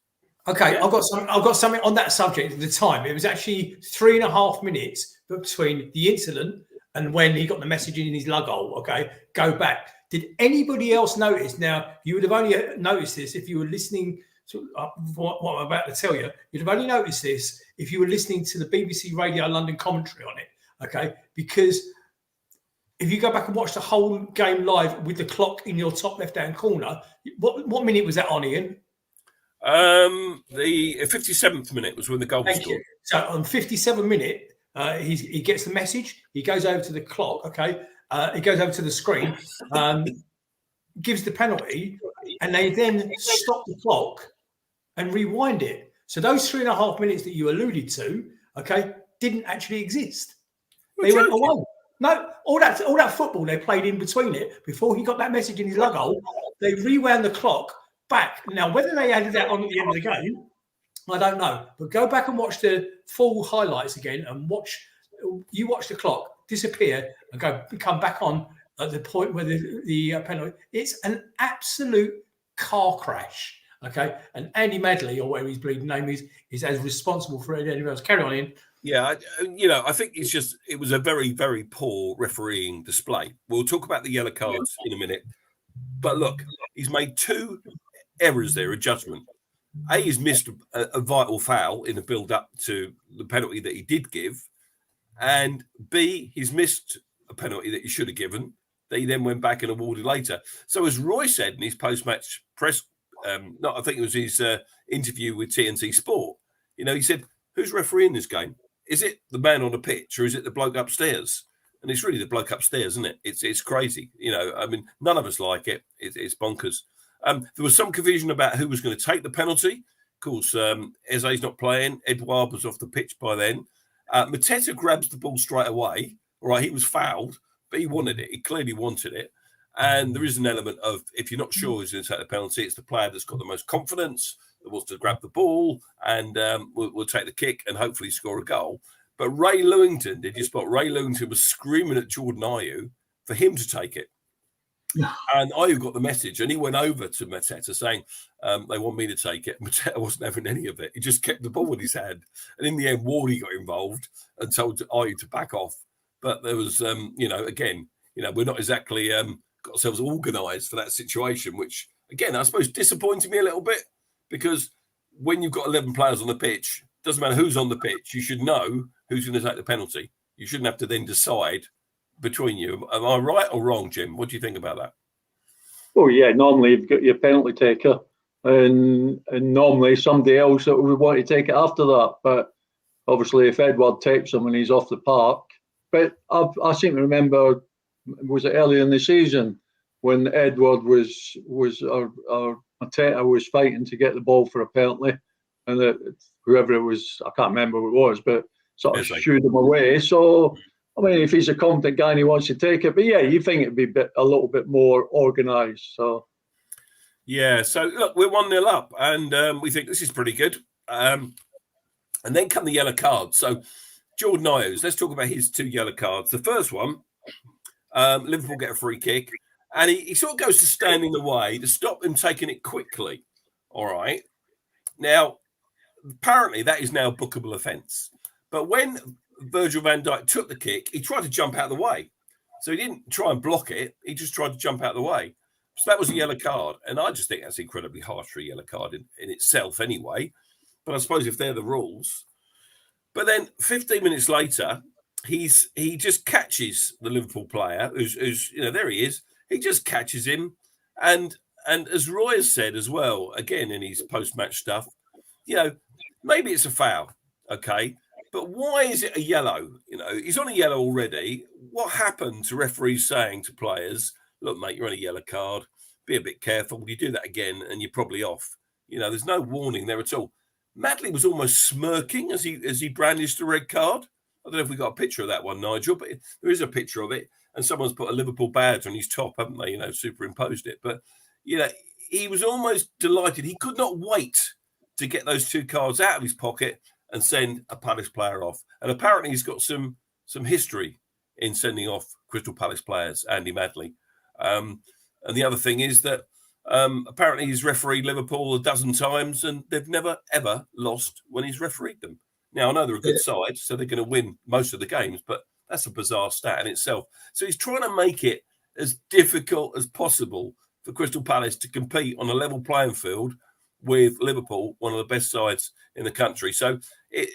[SPEAKER 1] Okay, yeah. I've got something on that subject at the time. It was actually 3.5 minutes between the incident and when he got the message in his lug hole. Okay, go back. Did anybody else notice? Now, you would have only noticed this if you were listening to what I'm about to tell you. You'd have only noticed this if you were listening to the BBC Radio London commentary on it. Okay, because if you go back and watch the whole game live with the clock in your top left-hand corner, what minute was that on, Ian?
[SPEAKER 3] The 57th minute was when the goal was scored.
[SPEAKER 1] So on 57th minute, he gets the message. He goes over to the clock. Okay, he goes over to the screen, gives the penalty, and they then stop the clock and rewind it. So those 3.5 minutes that you alluded to, okay, didn't actually exist. They went away. No, all that football they played in between it before he got that message in his lug hole, they rewound the clock back. Now, whether they added that on at the end of the game, I don't know. But go back and watch the full highlights again and watch the clock disappear and come back on at the point where the penalty, it's an absolute car crash. Okay, and Andy Madley, or whatever his bleeding name is as responsible for it as anyone else. Carry on in.
[SPEAKER 3] Yeah, I think it was a very, very poor refereeing display. We'll talk about the yellow cards in a minute. But look, he's made 2 errors there, a judgment. A, he's missed a vital foul in the build-up to the penalty that he did give. And B, he's missed a penalty that he should have given, that he then went back and awarded later. So as Roy said in his post-match press, I think it was his interview with TNT Sport, he said, who's refereeing this game? Is it the man on the pitch or is it the bloke upstairs? And it's really the bloke upstairs, isn't it? It's crazy. None of us like it. It's bonkers. There was some confusion about who was going to take the penalty. Of course, Eze's not playing. Edouard was off the pitch by then. Mateta grabs the ball straight away. All right, he was fouled, but he wanted it. He clearly wanted it. And there is an element of, if you're not sure who's going to take the penalty, it's the player that's got the most confidence, that wants to grab the ball and will take the kick and hopefully score a goal. But Ray Lewington, did you spot? Ray Lewington was screaming at Jordan Ayew for him to take it. And Ayew got the message and he went over to Mateta saying, they want me to take it. Mateta wasn't having any of it. He just kept the ball in his hand. And in the end, Wardy got involved and told Ayew to back off. But there was, again, we're not exactly got ourselves organised for that situation, which, again, I suppose disappointed me a little bit because when you've got 11 players on the pitch, doesn't matter who's on the pitch, you should know who's going to take the penalty. You shouldn't have to then decide between you. Am I right or wrong, Jim? What do you think about that?
[SPEAKER 5] Oh, yeah, normally you've got your penalty taker and normally somebody else that would want to take it after that. But obviously if Edward takes him and he's off the park, but I seem to remember, was it earlier in the season when Edward was Mateta was fighting to get the ball for a penalty, and whoever it was, I can't remember who it was, but sort of shooed him away. So, I mean, if he's a competent guy and he wants to take it, but yeah, you think it'd be a little bit more organised. So,
[SPEAKER 3] yeah. So look, we're 1-0 up, and we think this is pretty good. And then come the yellow cards. So Jordan Ayew, let's talk about his 2 yellow cards. The first one, Liverpool get a free kick, and he sort of goes to stand in the way to stop him taking it quickly. All right. Now, apparently that is now a bookable offence. But when Virgil van Dijk took the kick, he tried to jump out of the way. So he didn't try and block it. He just tried to jump out of the way. So that was a yellow card. And I just think that's incredibly harsh for a yellow card in itself anyway. But I suppose if they're the rules. But then 15 minutes later, he just catches the Liverpool player who's there he is. He just catches him. And as Roy has said as well, again, in his post-match stuff, maybe it's a foul, okay? But why is it a yellow? He's on a yellow already. What happened to referees saying to players, look, mate, you're on a yellow card. Be a bit careful. You do that again and you're probably off. There's no warning there at all. Madley was almost smirking as he brandished the red card. I don't know if we got a picture of that one, Nigel, but there is a picture of it. And someone's put a Liverpool badge on his top, haven't they? Superimposed it. But, he was almost delighted. He could not wait to get those 2 cards out of his pocket and send a Palace player off. And apparently he's got some history in sending off Crystal Palace players, Andy Madley. And the other thing is that apparently he's refereed Liverpool a dozen times and they've never, ever lost when he's refereed them. Now, I know they're a good side, so they're going to win most of the games, but that's a bizarre stat in itself. So he's trying to make it as difficult as possible for Crystal Palace to compete on a level playing field with Liverpool, one of the best sides in the country. So I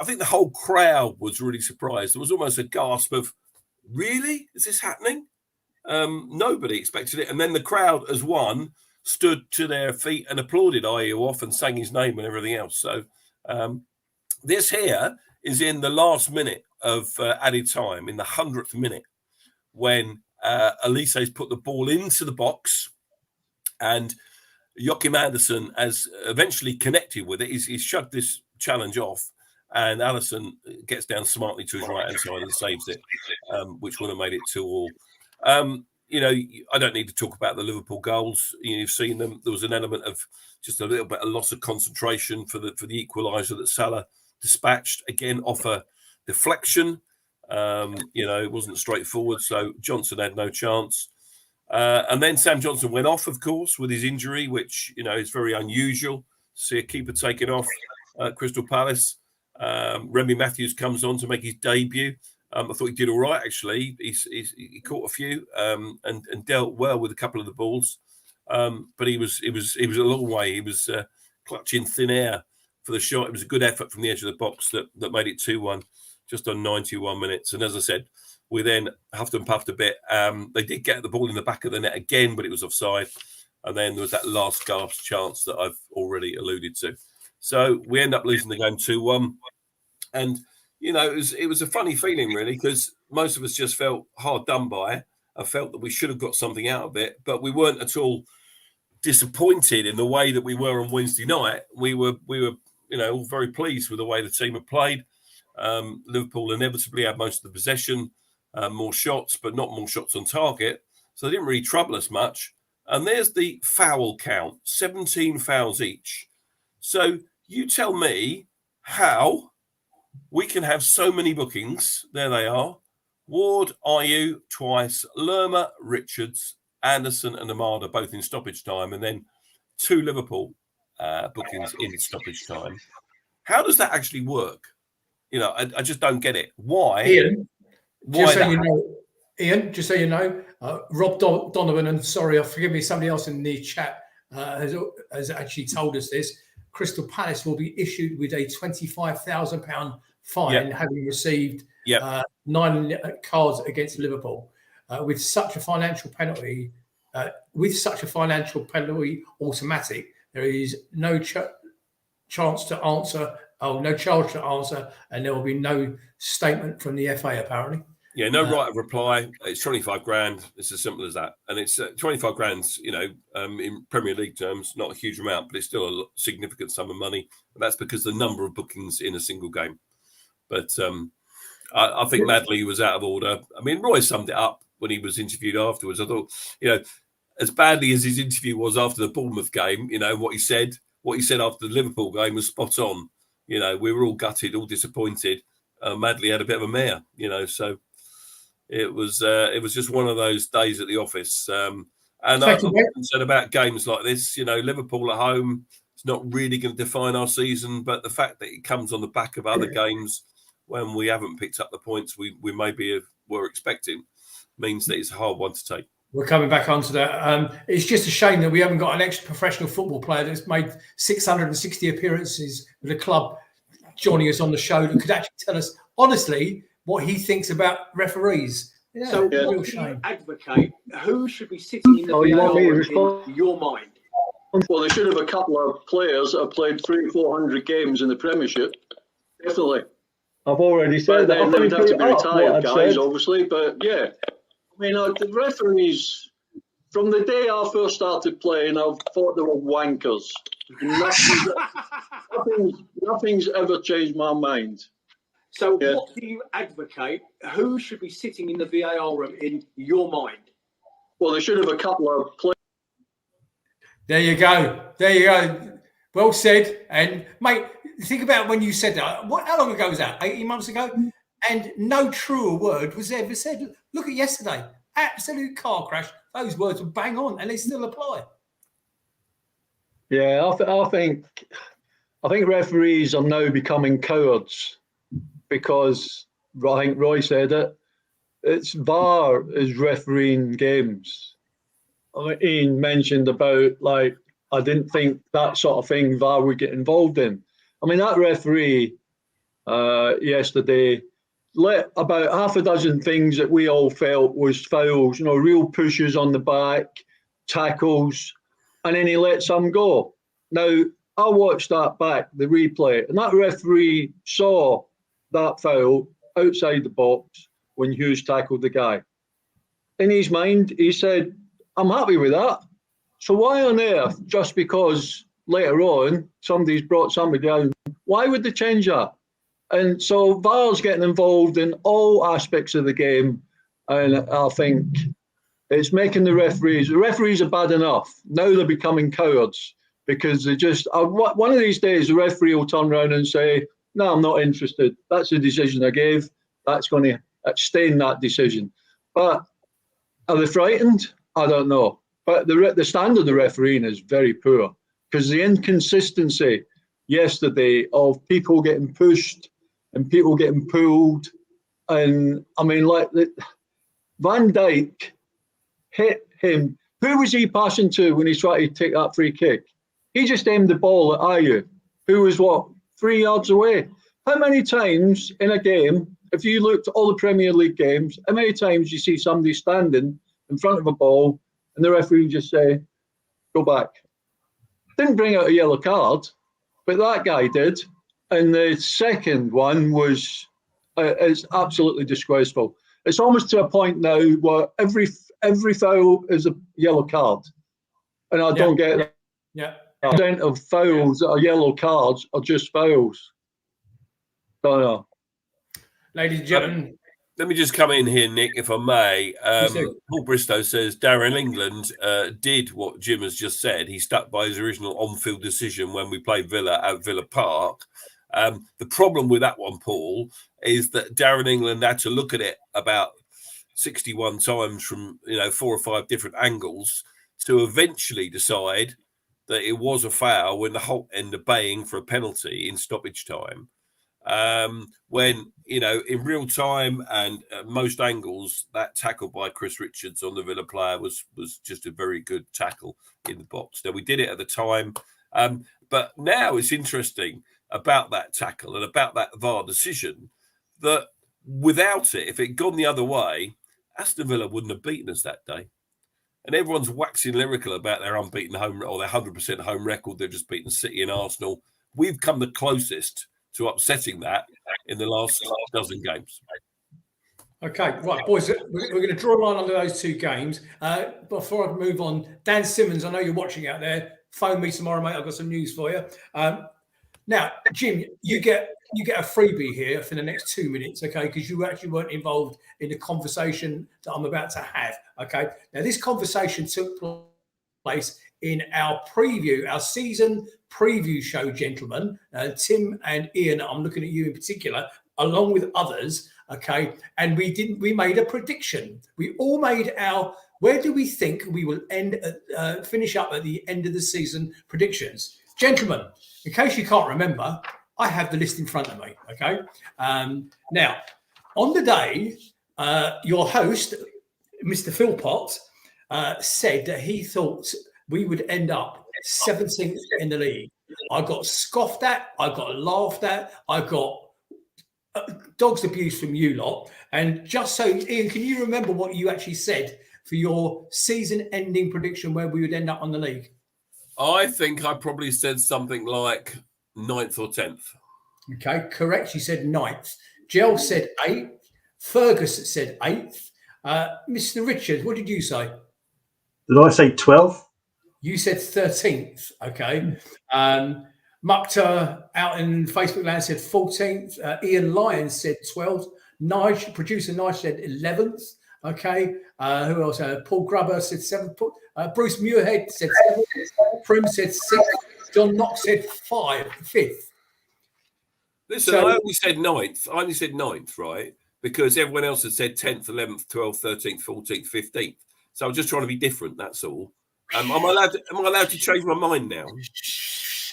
[SPEAKER 3] think the whole crowd was really surprised. There was almost a gasp of, really? Is this happening? Nobody expected it. And then the crowd, as one, stood to their feet and applauded Ayew off and sang his name and everything else. So this here is in the last minute of added time, in the 100th minute, when Elise's put the ball into the box and Joachim Andersen has eventually connected with it. He's shrugged this challenge off, and Alisson gets down smartly to his right-hand side and saves it, which would have made it 2-2. I don't need to talk about the Liverpool goals. You've seen them. There was an element of just a little bit of loss of concentration for the equaliser that Salah dispatched, again, off a deflection. It wasn't straightforward, so Johnson had no chance. And then Sam Johnson went off, of course, with his injury, which, is very unusual to see a keeper taken off at Crystal Palace. Remy Matthews comes on to make his debut. I thought he did all right, actually. He caught a few and dealt well with a couple of the balls. But he was a long way. He was clutching thin air for the shot. It was a good effort from the edge of the box that made it 2-1 just on 91 minutes. And as I said, we then huffed and puffed a bit. They did get the ball in the back of the net again, but it was offside. And then there was that last gasp chance that I've already alluded to. So we end up losing the game 2-1. And, it was a funny feeling, really, because most of us just felt hard done by. I felt that we should have got something out of it, but we weren't at all disappointed in the way that we were on Wednesday night. We were all very pleased with the way the team had played. Liverpool inevitably had most of the possession, more shots, but not more shots on target. So they didn't really trouble us much. And there's the foul count, 17 fouls each. So you tell me how we can have so many bookings. There they are. Ward, Ayew twice, Lerma, Richards, Anderson and Amada both in stoppage time, and then 2 Liverpool bookings in stoppage time. How does that actually work? I just don't get it. Why?
[SPEAKER 1] Ian, just so you know, Rob Donovan, and sorry, forgive me, somebody else in the chat has actually told us this. Crystal Palace will be issued with a £25,000 fine, having received 9 cards against Liverpool. With such a financial penalty, automatic, there is no chance to answer. No charge to answer, and there will be no statement from the FA. Apparently,
[SPEAKER 3] no right of reply. It's 25 grand. It's as simple as that, and it's 25 grand. In Premier League terms, not a huge amount, but it's still a significant sum of money. And that's because the number of bookings in a single game. But I think Madley was out of order. I mean, Roy summed it up when he was interviewed afterwards. I thought, as badly as his interview was after the Bournemouth game, what he said after the Liverpool game was spot on. We were all gutted, all disappointed. Madley had a bit of a mare, so it was just one of those days at the office. And I'm concerned about games like this. Liverpool at home, it's not really going to define our season, but the fact that it comes on the back of other games when we haven't picked up the points we maybe were expecting means that it's a hard one to take.
[SPEAKER 1] We're coming back onto that. It's just a shame that we haven't got an ex-professional football player that's made 660 appearances with the club joining us on the show that could actually tell us honestly what he thinks about referees.
[SPEAKER 6] So what do you advocate? Who should be sitting in the VAR in your mind?
[SPEAKER 5] Well, they should have a couple of players that have played 300-400 games in the Premiership. Definitely. I've already said that. They would have to be retired guys, obviously, but yeah. I mean, the referees, from the day I first started playing, I've thought they were wankers. Nothing's ever changed my mind.
[SPEAKER 6] So what do you advocate? Who should be sitting in the VAR room in your mind?
[SPEAKER 5] Well, they should have a couple of players.
[SPEAKER 1] There you go. Well said. And, mate, think about when you said that. How long ago was that? 18 months ago? And no truer word was ever said. Look at yesterday. Absolute car crash. Those words were bang on, and they still apply.
[SPEAKER 5] Yeah, I think referees are now becoming cowards because I think Roy said it. It's VAR is refereeing games. Ian mentioned about, I didn't think that sort of thing VAR would get involved in. I mean, that referee yesterday let about half a dozen things that we all felt was fouls, real pushes on the back, tackles, and then he let some go. Now, I watched that back, the replay, and that referee saw that foul outside the box when Hughes tackled the guy. In his mind, he said, I'm happy with that. So why on earth, just because later on somebody's brought somebody down, why would they change that? And so VAR's getting involved in all aspects of the game, and I think it's making the referees are bad enough. Now they're becoming cowards because they just, one of these days the referee will turn around and say, no, I'm not interested. That's the decision I gave. That's going to staying that decision. But are they frightened? I don't know. But the standard of the refereeing is very poor, because the inconsistency yesterday of people getting pushed and people getting pulled. And I mean, like Van Dijk hit him. Who was he passing to when he tried to take that free kick? He just aimed the ball at Ayew, who was 3 yards away. How many times in a game, if you looked at all the Premier League games, how many times you see somebody standing in front of a ball and the referee just say, go back? Didn't bring out a yellow card, but that guy did. And the second one was is absolutely disgraceful. It's almost to a point now where every foul is a yellow card. And I don't get it.
[SPEAKER 1] Yeah.
[SPEAKER 5] The extent of fouls that are yellow cards are just fouls. Don't know.
[SPEAKER 1] Ladies and gentlemen.
[SPEAKER 3] Let me just come in here, Nick, if I may. Paul Bristow says Darren England did what Jim has just said. He stuck by his original on-field decision when we played Villa at Villa Park. The problem with that one, Paul, is that Darren England had to look at it about 61 times from 4 or 5 different angles to eventually decide that it was a foul when the Holt ended up baying for a penalty in stoppage time. When, in real time and at most angles, that tackle by Chris Richards on the Villa player was just a very good tackle in the box. Now, we did it at the time, but now it's interesting about that tackle and about that VAR decision that without it, if it had gone the other way, Aston Villa wouldn't have beaten us that day. And everyone's waxing lyrical about their unbeaten home or their 100% home record. They've just beaten City and Arsenal. We've come the closest to upsetting that in the last dozen games.
[SPEAKER 1] Okay, right, boys, we're going to draw a line under those 2 games. Before I move on, Dan Simmons, I know you're watching out there. Phone me tomorrow, mate. I've got some news for you. Now, Jim, you get a freebie here for the next 2 minutes, okay? Because you actually weren't involved in the conversation that I'm about to have, okay? Now, this conversation took place in our season preview show, gentlemen. Tim and Ian, I'm looking at you in particular, along with others, okay? And we made a prediction. We all made where do we think we will finish up at the end of the season predictions? Gentlemen, in case you can't remember, I have the list in front of me, okay? Now, on the day, your host, Mr. Philpot, said that he thought we would end up 17th in the league. I got scoffed at, I got laughed at, I got dog's abuse from you lot. And just so, Ian, can you remember what you actually said for your season-ending prediction where we would end up on the league?
[SPEAKER 3] I think I probably said something like 9th or 10th.
[SPEAKER 1] Okay, correct. You said 9th. Gel said 8th. Fergus said 8th. Mr. Richard, what did you say?
[SPEAKER 4] Did I say 12th?
[SPEAKER 1] You said 13th. Okay. Mukta out in Facebook land said 14th. Ian Lyons said 12th. Producer Nige said 11th. Okay. Who else? Paul Grubber said 7th. Bruce Muirhead said 7th. Prim said 6th. John Knox said 5th.
[SPEAKER 3] Listen, I only said 9th. I only said 9th, right? Because everyone else had said 10th, 11th, 12th, 13th, 14th, 15th. So I was just trying to be different, that's all. Am I allowed to change my mind now?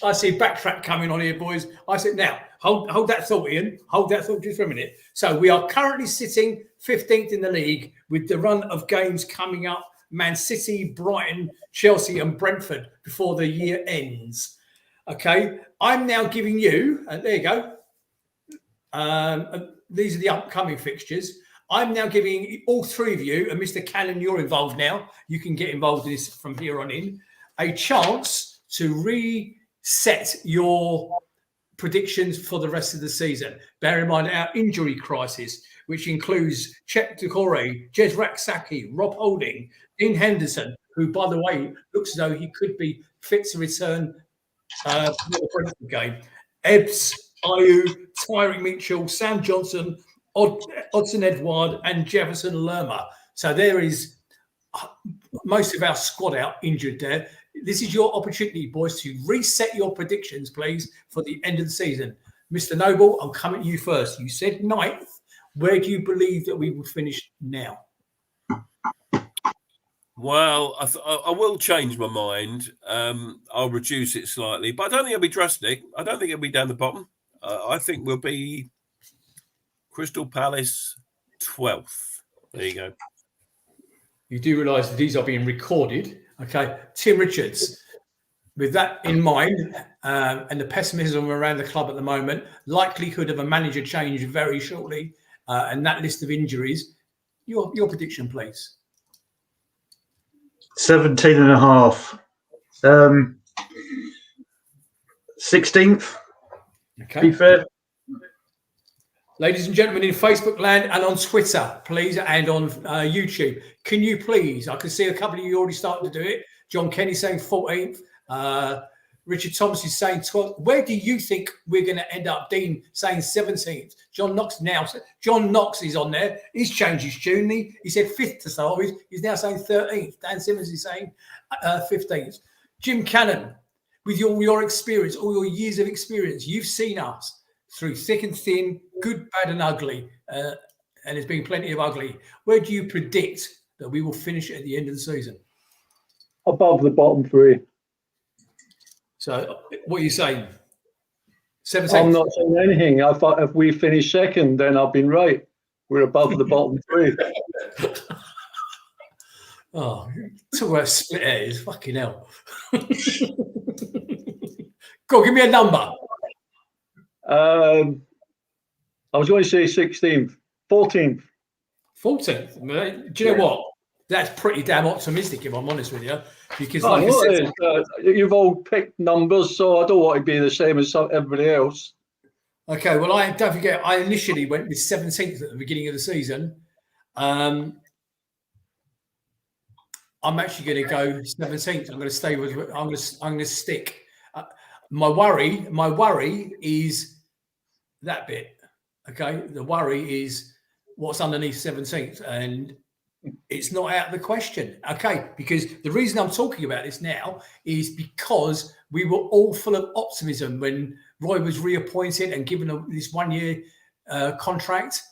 [SPEAKER 1] I see backtrack coming on here, boys. I said, now, hold that thought, Ian. Hold that thought just for a minute. So we are currently sitting 15th in the league with the run of games coming up. Man City, Brighton, Chelsea and Brentford before the year ends. Okay, I'm now giving you, there you go. These are the upcoming fixtures. I'm now giving all 3 of you, and Mr. Cannon, you're involved now. You can get involved in this from here on in. A chance to reset your predictions for the rest of the season. Bear in mind our injury crisis, which includes Chet Decore, Jez Raksaki, Rob Holding, Dean Henderson, who, by the way, looks as though he could be fit to return for the Brentford game. Ebbs, Ayew, Tyrick Mitchell, Sam Johnson, Odson Edward and Jefferson Lerma. So there is most of our squad out injured there. This is your opportunity, boys, to reset your predictions, please, for the end of the season. Mr. Noble, I'm coming to you first. You said 9th. Where do you believe that we will finish now?
[SPEAKER 3] Well, I will change my mind. I'll reduce it slightly, but I don't think it'll be drastic. I don't think it'll be down the bottom. I think we'll be Crystal Palace 12th. There you go.
[SPEAKER 1] You do realise that these are being recorded, okay? Tim Richards, with that in mind, and the pessimism around the club at the moment, likelihood of a manager change very shortly, and that list of injuries, your prediction, please.
[SPEAKER 4] 17 and a half. 16th.
[SPEAKER 1] Okay.
[SPEAKER 4] Be fair.
[SPEAKER 1] Ladies and gentlemen in Facebook land and on Twitter, please, and on YouTube, can you please, I can see a couple of you already starting to do it. John Kenny saying 14th. Richard Thomas is saying 12th. Where do you think we're going to end up? Dean saying 17th. John Knox is on there. He's changed his tune. He said 5th to start with. He's now saying 13th. Dan Simmons is saying 15th. Jim Cannon, with your experience, all your years of experience, you've seen us through thick and thin, good, bad and ugly. And there's been plenty of ugly. Where do you predict that we will finish at the end of the season?
[SPEAKER 5] Above the bottom three.
[SPEAKER 1] So what are you saying? 17th?
[SPEAKER 5] I'm not saying anything. I thought if we finish second, then I've been right. We're above the bottom three.
[SPEAKER 1] Oh, talk about split hairs. Fucking hell. Go on, give me a number.
[SPEAKER 5] I was going to say 16th. 14th.
[SPEAKER 1] 14th. Do you know what? That's pretty damn optimistic, if I'm honest with you. Because, like I said,
[SPEAKER 5] you've all picked numbers, so I don't want to be the same as everybody else.
[SPEAKER 1] Okay, well, don't forget, I initially went with 17th at the beginning of the season. I'm actually going to go 17th. I'm going to stay with. I'm going to stick. My worry is that bit. Okay, the worry is what's underneath 17th, and it's not out of the question. Okay, because the reason I'm talking about this now is because we were all full of optimism when Roy was reappointed and given this 1 year contract.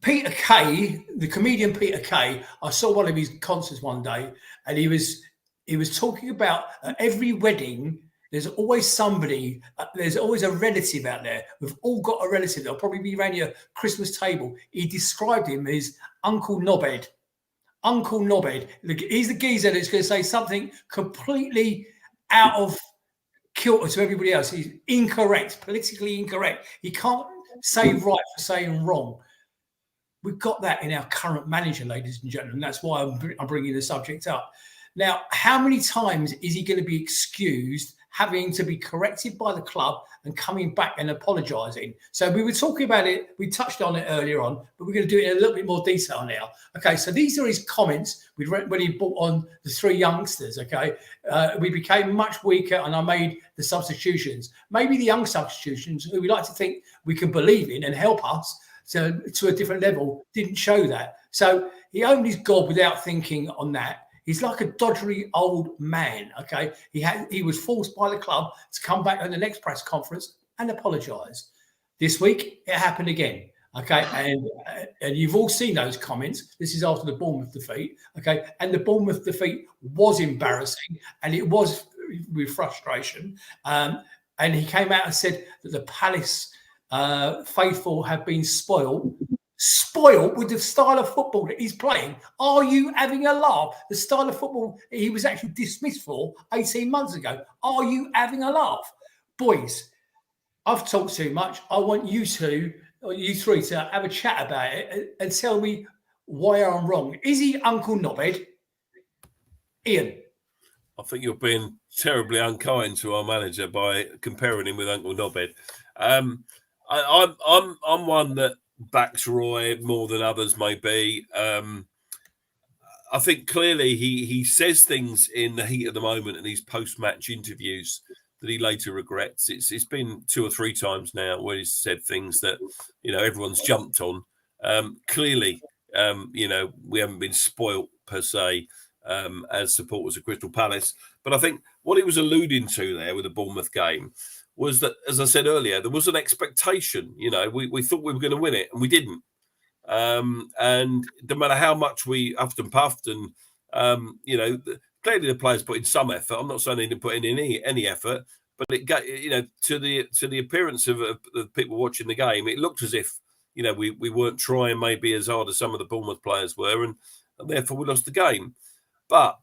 [SPEAKER 1] Peter Kay, the comedian Peter Kay, I saw one of his concerts one day, and he was talking about every wedding. There's always somebody, there's always a relative out there. We've all got a relative. They'll probably be around your Christmas table. He described him as Uncle Knobhead. Uncle Knobhead. He's the geezer that's going to say something completely out of kilter to everybody else. He's incorrect, politically incorrect. He can't say right for saying wrong. We've got that in our current manager, ladies and gentlemen. That's why I'm bringing the subject up. Now, how many times is he going to be excused having to be corrected by the club and coming back and apologising? So we were talking about it. We touched on it earlier on, but we're going to do it in a little bit more detail now. Okay, so these are his comments when he brought on the three youngsters. Okay, we became much weaker and I made the substitutions. Maybe the young substitutions, who we like to think we can believe in and help us to a different level, didn't show that. So he owned his gob without thinking on that. He's like a doddery old man, okay? He was forced by the club to come back at the next press conference and apologise. This week, it happened again, okay? And you've all seen those comments. This is after the Bournemouth defeat, okay? And the Bournemouth defeat was embarrassing, and it was with frustration. And he came out and said that the Palace faithful have been spoiled with the style of football that he's playing. Are you having a laugh? The style of football he was actually dismissed for 18 months ago. Are you having a laugh? Boys, I've talked too much. I want you three to have a chat about it and tell me why I'm wrong. Is he Uncle Knobhead? Ian?
[SPEAKER 3] I think you're being terribly unkind to our manager by comparing him with Uncle Knobhead. I'm one that backs Roy more than others may be. I think clearly he says things in the heat of the moment in these post-match interviews that he later regrets. It's been 2 or 3 times now where he's said things that everyone's jumped on. Clearly, we haven't been spoilt per se as supporters of Crystal Palace. But I think what he was alluding to there with the Bournemouth game was that, as I said earlier, there was an expectation. You know, we thought we were going to win it, and we didn't. And no matter how much we huffed and puffed, and you know, clearly the players put in some effort. I'm not saying they didn't put in any effort, but it got, you know, to the appearance of the people watching the game, it looked as if, you know, we weren't trying maybe as hard as some of the Bournemouth players were, and therefore we lost the game. But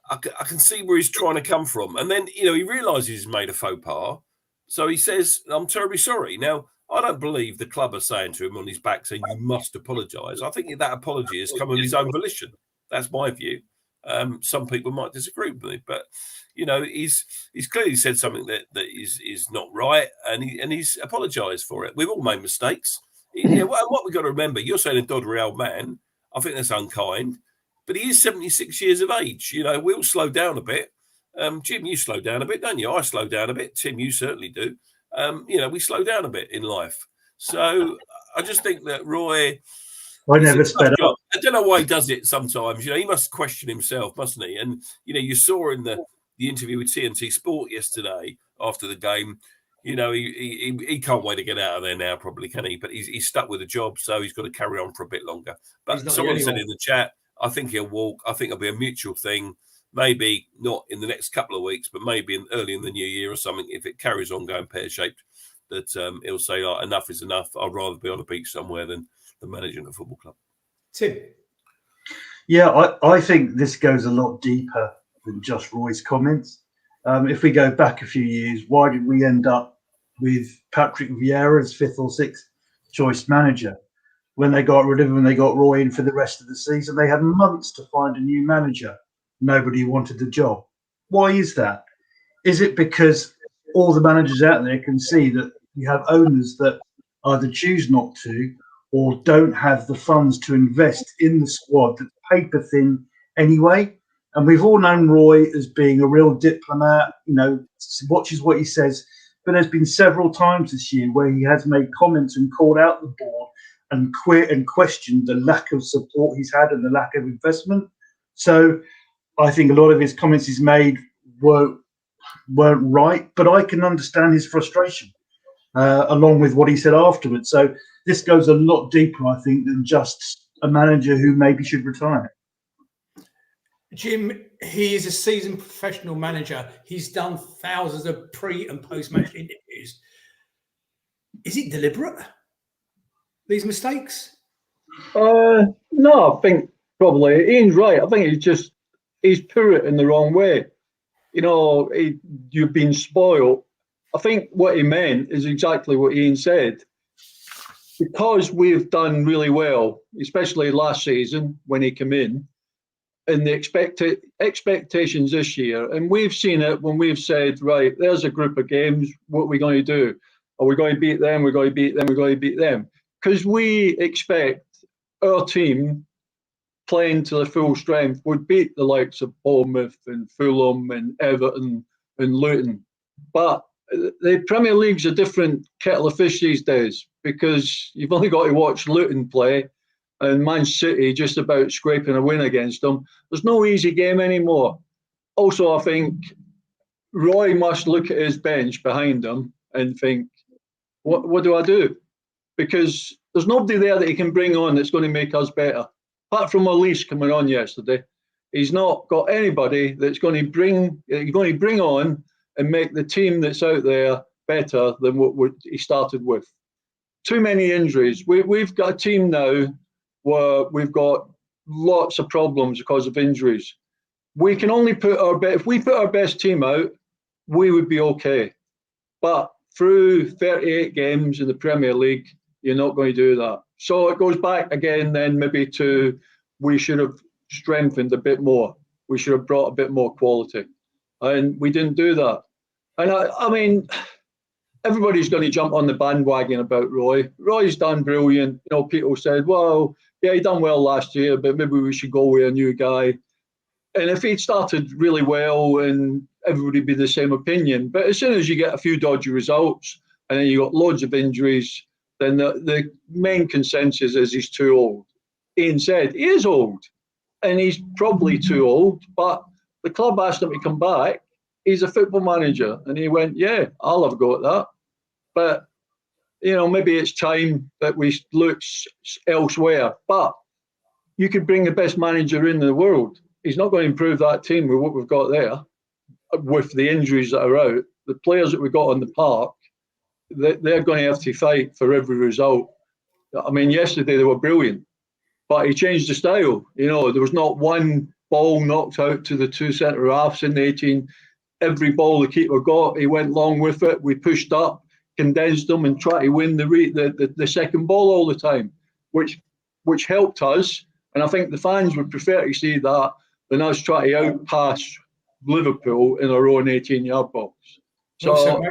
[SPEAKER 3] I can see where he's trying to come from. And then, you know, he realises he's made a faux pas. So he says, I'm terribly sorry. Now, I don't believe the club are saying to him on his back, saying, you must apologise. I think that apology has come of his own volition. That's my view. Some people might disagree with me, but, you know, he's clearly said something that is not right, and he's apologised for it. We've all made mistakes. You know, what we've got to remember, you're saying a doddery old man. I think that's unkind. But he is 76 years of age. You know, we'll slow down a bit. Jim, you slow down a bit, don't you? I slow down a bit. Tim, you certainly do. You know, we slow down a bit in life. So I just think that Roy...
[SPEAKER 4] I never sped up.
[SPEAKER 3] I don't know why he does it sometimes. You know, he must question himself, mustn't he? And, you know, you saw in the interview with TNT Sport yesterday after the game, you know, he can't wait to get out of there now, probably, can he? But he's stuck with a job, so he's got to carry on for a bit longer. But someone said in the chat, I think he'll walk. I think it'll be a mutual thing. Maybe not in the next couple of weeks, but maybe early in the new year or something. If it carries on going pear-shaped, that he'll say, oh, enough is enough. I'd rather be on a beach somewhere than managing a football club.
[SPEAKER 1] Tim?
[SPEAKER 4] Yeah, I think this goes a lot deeper than just Roy's comments. If we go back a few years, why did we end up with Patrick Vieira as 5th or 6th choice manager? When they got rid of him, they got Roy in for the rest of the season. They had months to find a new manager. Nobody wanted the job. Why is that? Is it because all the managers out there can see that you have owners that either choose not to or don't have the funds to invest in the squad that's paper thin anyway? And we've all known Roy as being a real diplomat, you know, watches what he says. But there's been several times this year where he has made comments and called out the board and questioned the lack of support he's had and the lack of investment. So I think a lot of his comments he's made weren't right, but I can understand his frustration along with what he said afterwards. So this goes a lot deeper, I think, than just a manager who maybe should retire.
[SPEAKER 1] Jim, he is a seasoned professional manager. He's done thousands of pre- and post-match interviews. Is it deliberate, these mistakes?
[SPEAKER 5] No, I think probably Ian's right. I think he's put it in the wrong way. You know, you've been spoiled. I think what he meant is exactly what Ian said. Because we've done really well, especially last season when he came in, and the expectations this year, and we've seen it when we've said, right, there's a group of games, what are we going to do? Are we going to beat them? We're going to beat them, we're going to beat them. Because we expect our team playing to their full strength would beat the likes of Bournemouth and Fulham and Everton and Luton. But the Premier League's a different kettle of fish these days, because you've only got to watch Luton play and Man City just about scraping a win against them. There's no easy game anymore. Also, I think Roy must look at his bench behind him and think, what do I do? Because there's nobody there that he can bring on that's going to make us better. Apart from Elise coming on yesterday, he's not got anybody that's going to bring on and make the team that's out there better than what he started with. Too many injuries. We've got a team now where we've got lots of problems because of injuries. We can only if we put our best team out, we would be okay. But through 38 games in the Premier League, you're not going to do that. So it goes back again then maybe to we should have strengthened a bit more. We should have brought a bit more quality. And we didn't do that. And I mean, everybody's going to jump on the bandwagon about Roy. Roy's done brilliant. You know, people said, well, yeah, he done well last year, but maybe we should go with a new guy. And if he'd started really well, and everybody would be the same opinion. But as soon as you get a few dodgy results and then you got loads of injuries, then the main consensus is he's too old. Ian said he is old, and he's probably too old, but the club asked him to come back. he's a football manager. And he went, yeah, I'll have a go at that. But, you know, maybe it's time that we look elsewhere. But you could bring the best manager in the world. He's not going to improve that team with what we've got there, with the injuries that are out. The players that we got on the park, they're going to have to fight for every result. I mean, yesterday they were brilliant, but he changed the style. You know, there was not one ball knocked out to the two centre halves in the 18. Every ball the keeper got, he went long with it. We pushed up, condensed them, and tried to win the second ball all the time, which helped us. And I think the fans would prefer to see that than us try to outpass Liverpool in our own 18-yard box. So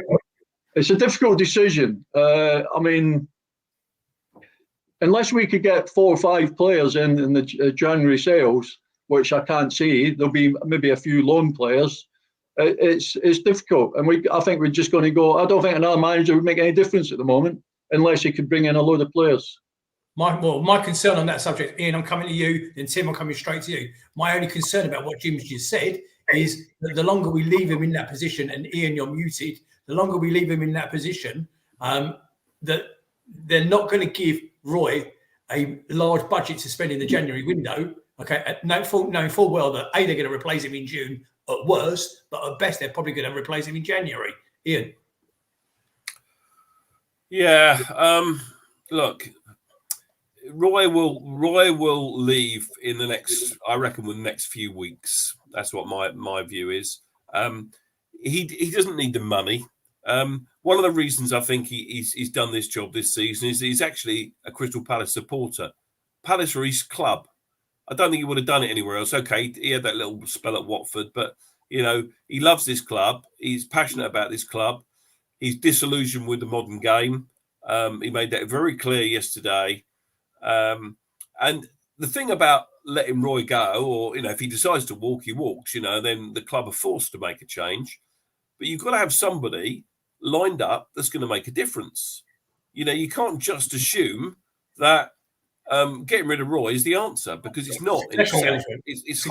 [SPEAKER 5] it's a difficult decision. I mean, unless we could get 4 or 5 players in the January sales, which I can't see, there'll be maybe a few loan players. It's difficult, and I think we're just going to go. I don't think another manager would make any difference at the moment unless he could bring in a load of players.
[SPEAKER 1] My concern on that subject, Ian, I'm coming to you, and Tim, I'm coming straight to you. My only concern about what Jim's just said is that the longer we leave him in that position, and Ian, you're muted, the longer we leave him in that position, that they're not going to give Roy a large budget to spend in the January window. Okay, knowing full well that they're going to replace him in June at worst, but at best they're probably going to replace him in January. Ian.
[SPEAKER 3] Yeah. Look, Roy will leave in the next, I reckon, within the next few weeks. That's what my view is. He doesn't need the money. One of the reasons I think he's done this job this season is he's actually a Crystal Palace supporter. Palace are his club. I don't think he would have done it anywhere else. Okay, he had that little spell at Watford, but, you know, he loves this club. He's passionate about this club. He's disillusioned with the modern game. He made that very clear yesterday. And the thing about letting Roy go, or, you know, if he decides to walk, he walks, you know, then the club are forced to make a change. But you've got to have somebody lined up that's going to make a difference. You know, you can't just assume that getting rid of Roy is the answer, because it's not. It's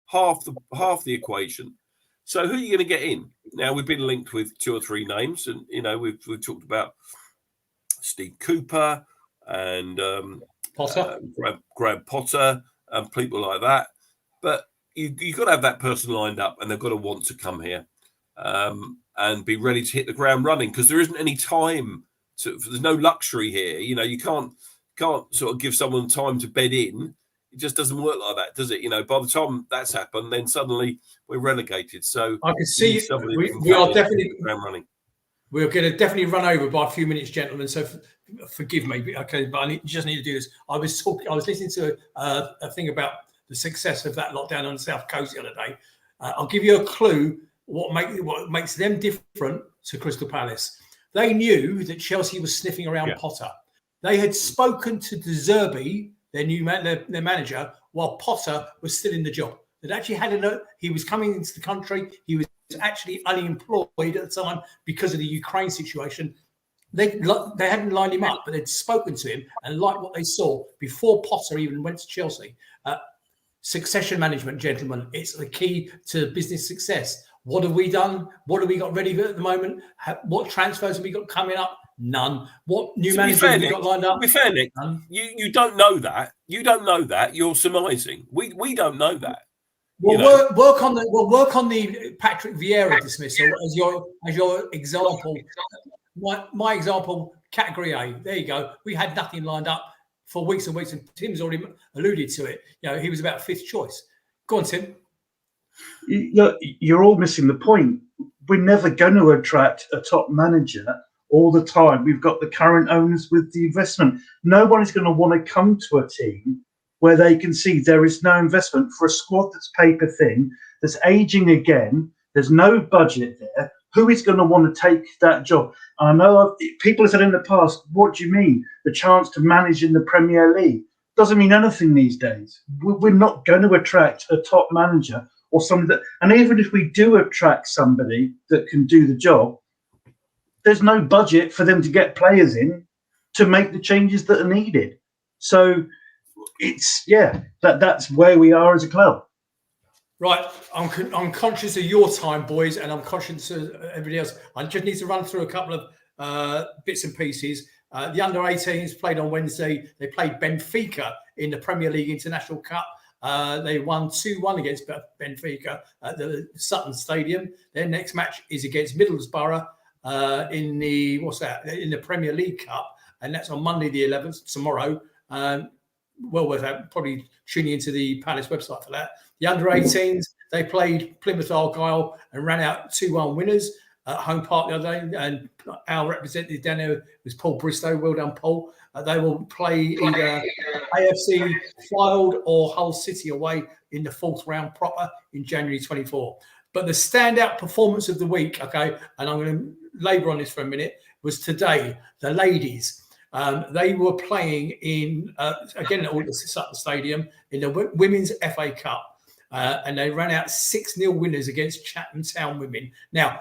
[SPEAKER 3] half the equation. So who are you going to get in? Now, we've been linked with 2 or 3 names, and, you know, we've talked about Steve Cooper and
[SPEAKER 1] Potter,
[SPEAKER 3] Graham Potter, and people like that. But you've got to have that person lined up, and they've got to want to come here and be ready to hit the ground running, because there isn't any time. There's no luxury here. You know, you can't sort of give someone time to bed in. It just doesn't work like that, does it? You know, by the time that's happened, then suddenly we're relegated. So
[SPEAKER 1] I can see we are definitely ground running. We're going to definitely run over by a few minutes, gentlemen. So forgive me, okay, but I just need to do this. I was listening to a thing about the success of that lockdown on the South Coast the other day. I'll give you a clue what makes them different to Crystal Palace. They knew that Chelsea was sniffing around Potter. They had spoken to De Zerbi, their manager, while Potter was still in the job. They'd actually had a note. He was coming into the country. He was actually unemployed at the time because of the Ukraine situation. They hadn't lined him up, but they'd spoken to him and liked what they saw before Potter even went to Chelsea. Succession management, gentlemen, it's the key to business success. What have we done? What have we got ready at the moment? What transfers have we got coming up? None. What new managers have we got lined up?
[SPEAKER 3] To be fair, Nick, you don't know that. You don't know that. You're surmising. We don't know that.
[SPEAKER 1] Well, work on the Patrick Vieira dismissal as your example. My example, category A. There you go. We had nothing lined up for weeks and weeks, and Tim's already alluded to it. You know, he was about 5th choice. Go on, Tim.
[SPEAKER 4] You're all missing the point. We're never going to attract a top manager all the time. We've got the current owners with the investment. No one is going to want to come to a team where they can see there is no investment for a squad that's paper thin, that's aging again. There's no budget there. Who is going to want to take that job? I know people have said in the past, what do you mean? The chance to manage in the Premier League doesn't mean anything these days. We're not going to attract a top manager or somebody that, and even if we do attract somebody that can do the job, there's no budget for them to get players in to make the changes that are needed. So it's that's where we are as a club.
[SPEAKER 1] Right, I'm conscious of your time, boys, and I'm conscious of everybody else. I just need to run through a couple of bits and pieces. The under-18s played on Wednesday. They played Benfica in the Premier League International Cup. They won 2-1 against Benfica at the Sutton Stadium. Their next match is against Middlesbrough in the Premier League Cup, and that's on Monday the 11th, tomorrow. Well worth probably tuning into the Palace website for that. The under-18s, they played Plymouth Argyle and ran out 2-1 winners at home park the other day. And our representative down there was Paul Bristow. Well done, Paul. They will play either AFC Fylde or Hull City away in the 4th round proper in January 24. But the standout performance of the week, okay, and I'm going to labour on this for a minute, was today, the ladies. They were playing in, again, at the Sutton Stadium in the Women's FA Cup. And they ran out 6-0 winners against Chatham Town women. Now,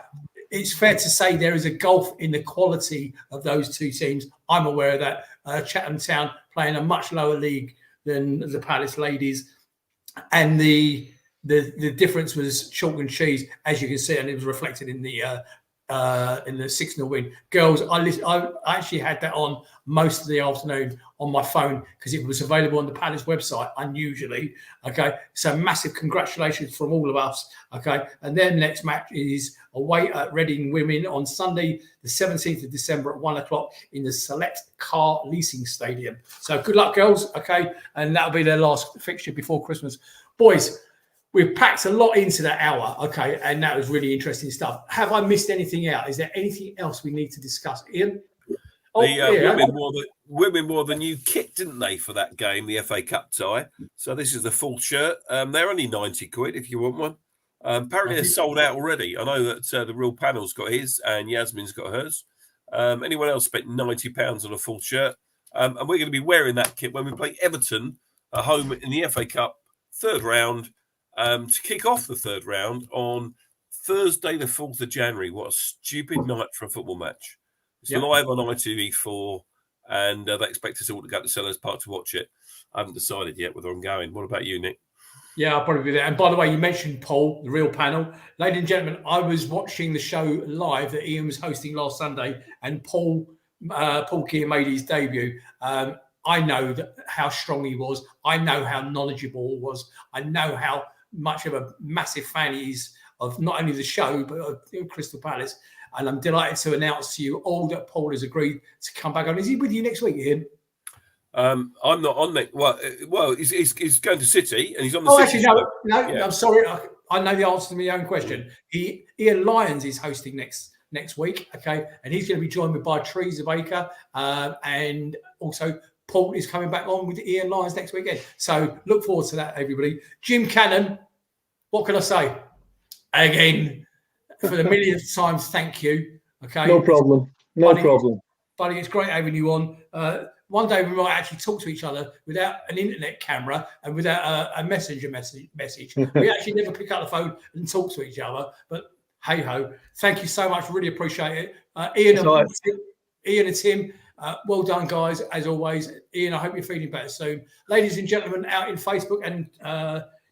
[SPEAKER 1] it's fair to say there is a gulf in the quality of those two teams. I'm aware of that. Chatham Town playing a much lower league than the Palace ladies. And the difference was chalk and cheese, as you can see, and it was reflected in the 6-0 win. Girls, I actually had that on most of the afternoon on my phone because it was available on the Palace website, unusually. Okay, so massive congratulations from all of us. Okay, and then next match is away at Reading Women on Sunday, the 17th of December at 1 o'clock in the Select Car Leasing Stadium. So good luck, girls. Okay, and that'll be their last fixture before Christmas. Boys, we've packed a lot into that hour, okay, and that was really interesting stuff. Have I missed anything out? Is there anything else we need to discuss, Ian?
[SPEAKER 3] Women wore the new kit, didn't they, for that game, the FA Cup tie? So this is the full shirt. They're only 90 quid if you want one. Apparently they're sold out already. I know that the Real Panel's got his and Yasmin's got hers. Anyone else spent £90 on a full shirt? And we're going to be wearing that kit when we play Everton at home in the FA Cup 3rd round. To kick off the 3rd round on Thursday, the 4th of January. What a stupid night for a football match. It's live on ITV4, and they expect us all to go to Sellers Park to watch it. I haven't decided yet whether I'm going. What about you, Nick?
[SPEAKER 1] Yeah, I'll probably be there. And by the way, you mentioned Paul, the Real Panel. Ladies and gentlemen, I was watching the show live that Ian was hosting last Sunday, and Paul Keir made his debut. I know how strong he was. I know how knowledgeable he was. I know how much of a massive fan he is of not only the show, but of Crystal Palace. And I'm delighted to announce to you all that Paul has agreed to come back on. Is he with you next week, Ian?
[SPEAKER 3] I'm not on next. Well, he's going to City, and he's on the.
[SPEAKER 1] Oh,
[SPEAKER 3] City
[SPEAKER 1] actually, no.
[SPEAKER 3] Yeah.
[SPEAKER 1] I'm sorry. I know the answer to my own question. Ian Lyons is hosting next week, okay, and he's going to be joined by Teresa Baker, and also Paul is coming back on with Ian Lyons next weekend. So look forward to that, everybody. Jim Cannon, what can I say? Again, for the millionth time, thank you. Okay.
[SPEAKER 5] No problem. No problem.
[SPEAKER 1] Buddy, it's great having you on. One day we might actually talk to each other without an internet camera and without a messenger message. We actually never pick up the phone and talk to each other. But hey ho, thank you so much. Really appreciate it. Ian and Tim, well done, guys, as always. Ian, I hope you're feeling better soon. Ladies and gentlemen, out in Facebook and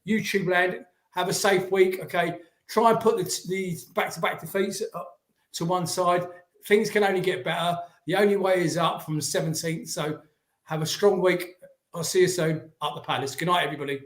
[SPEAKER 1] YouTube land, have a safe week. Okay, try and put the back-to-back defeats to one side. Things can only get better. The only way is up from the 17th. So have a strong week. I'll see you soon. Up the Palace. Good night, everybody.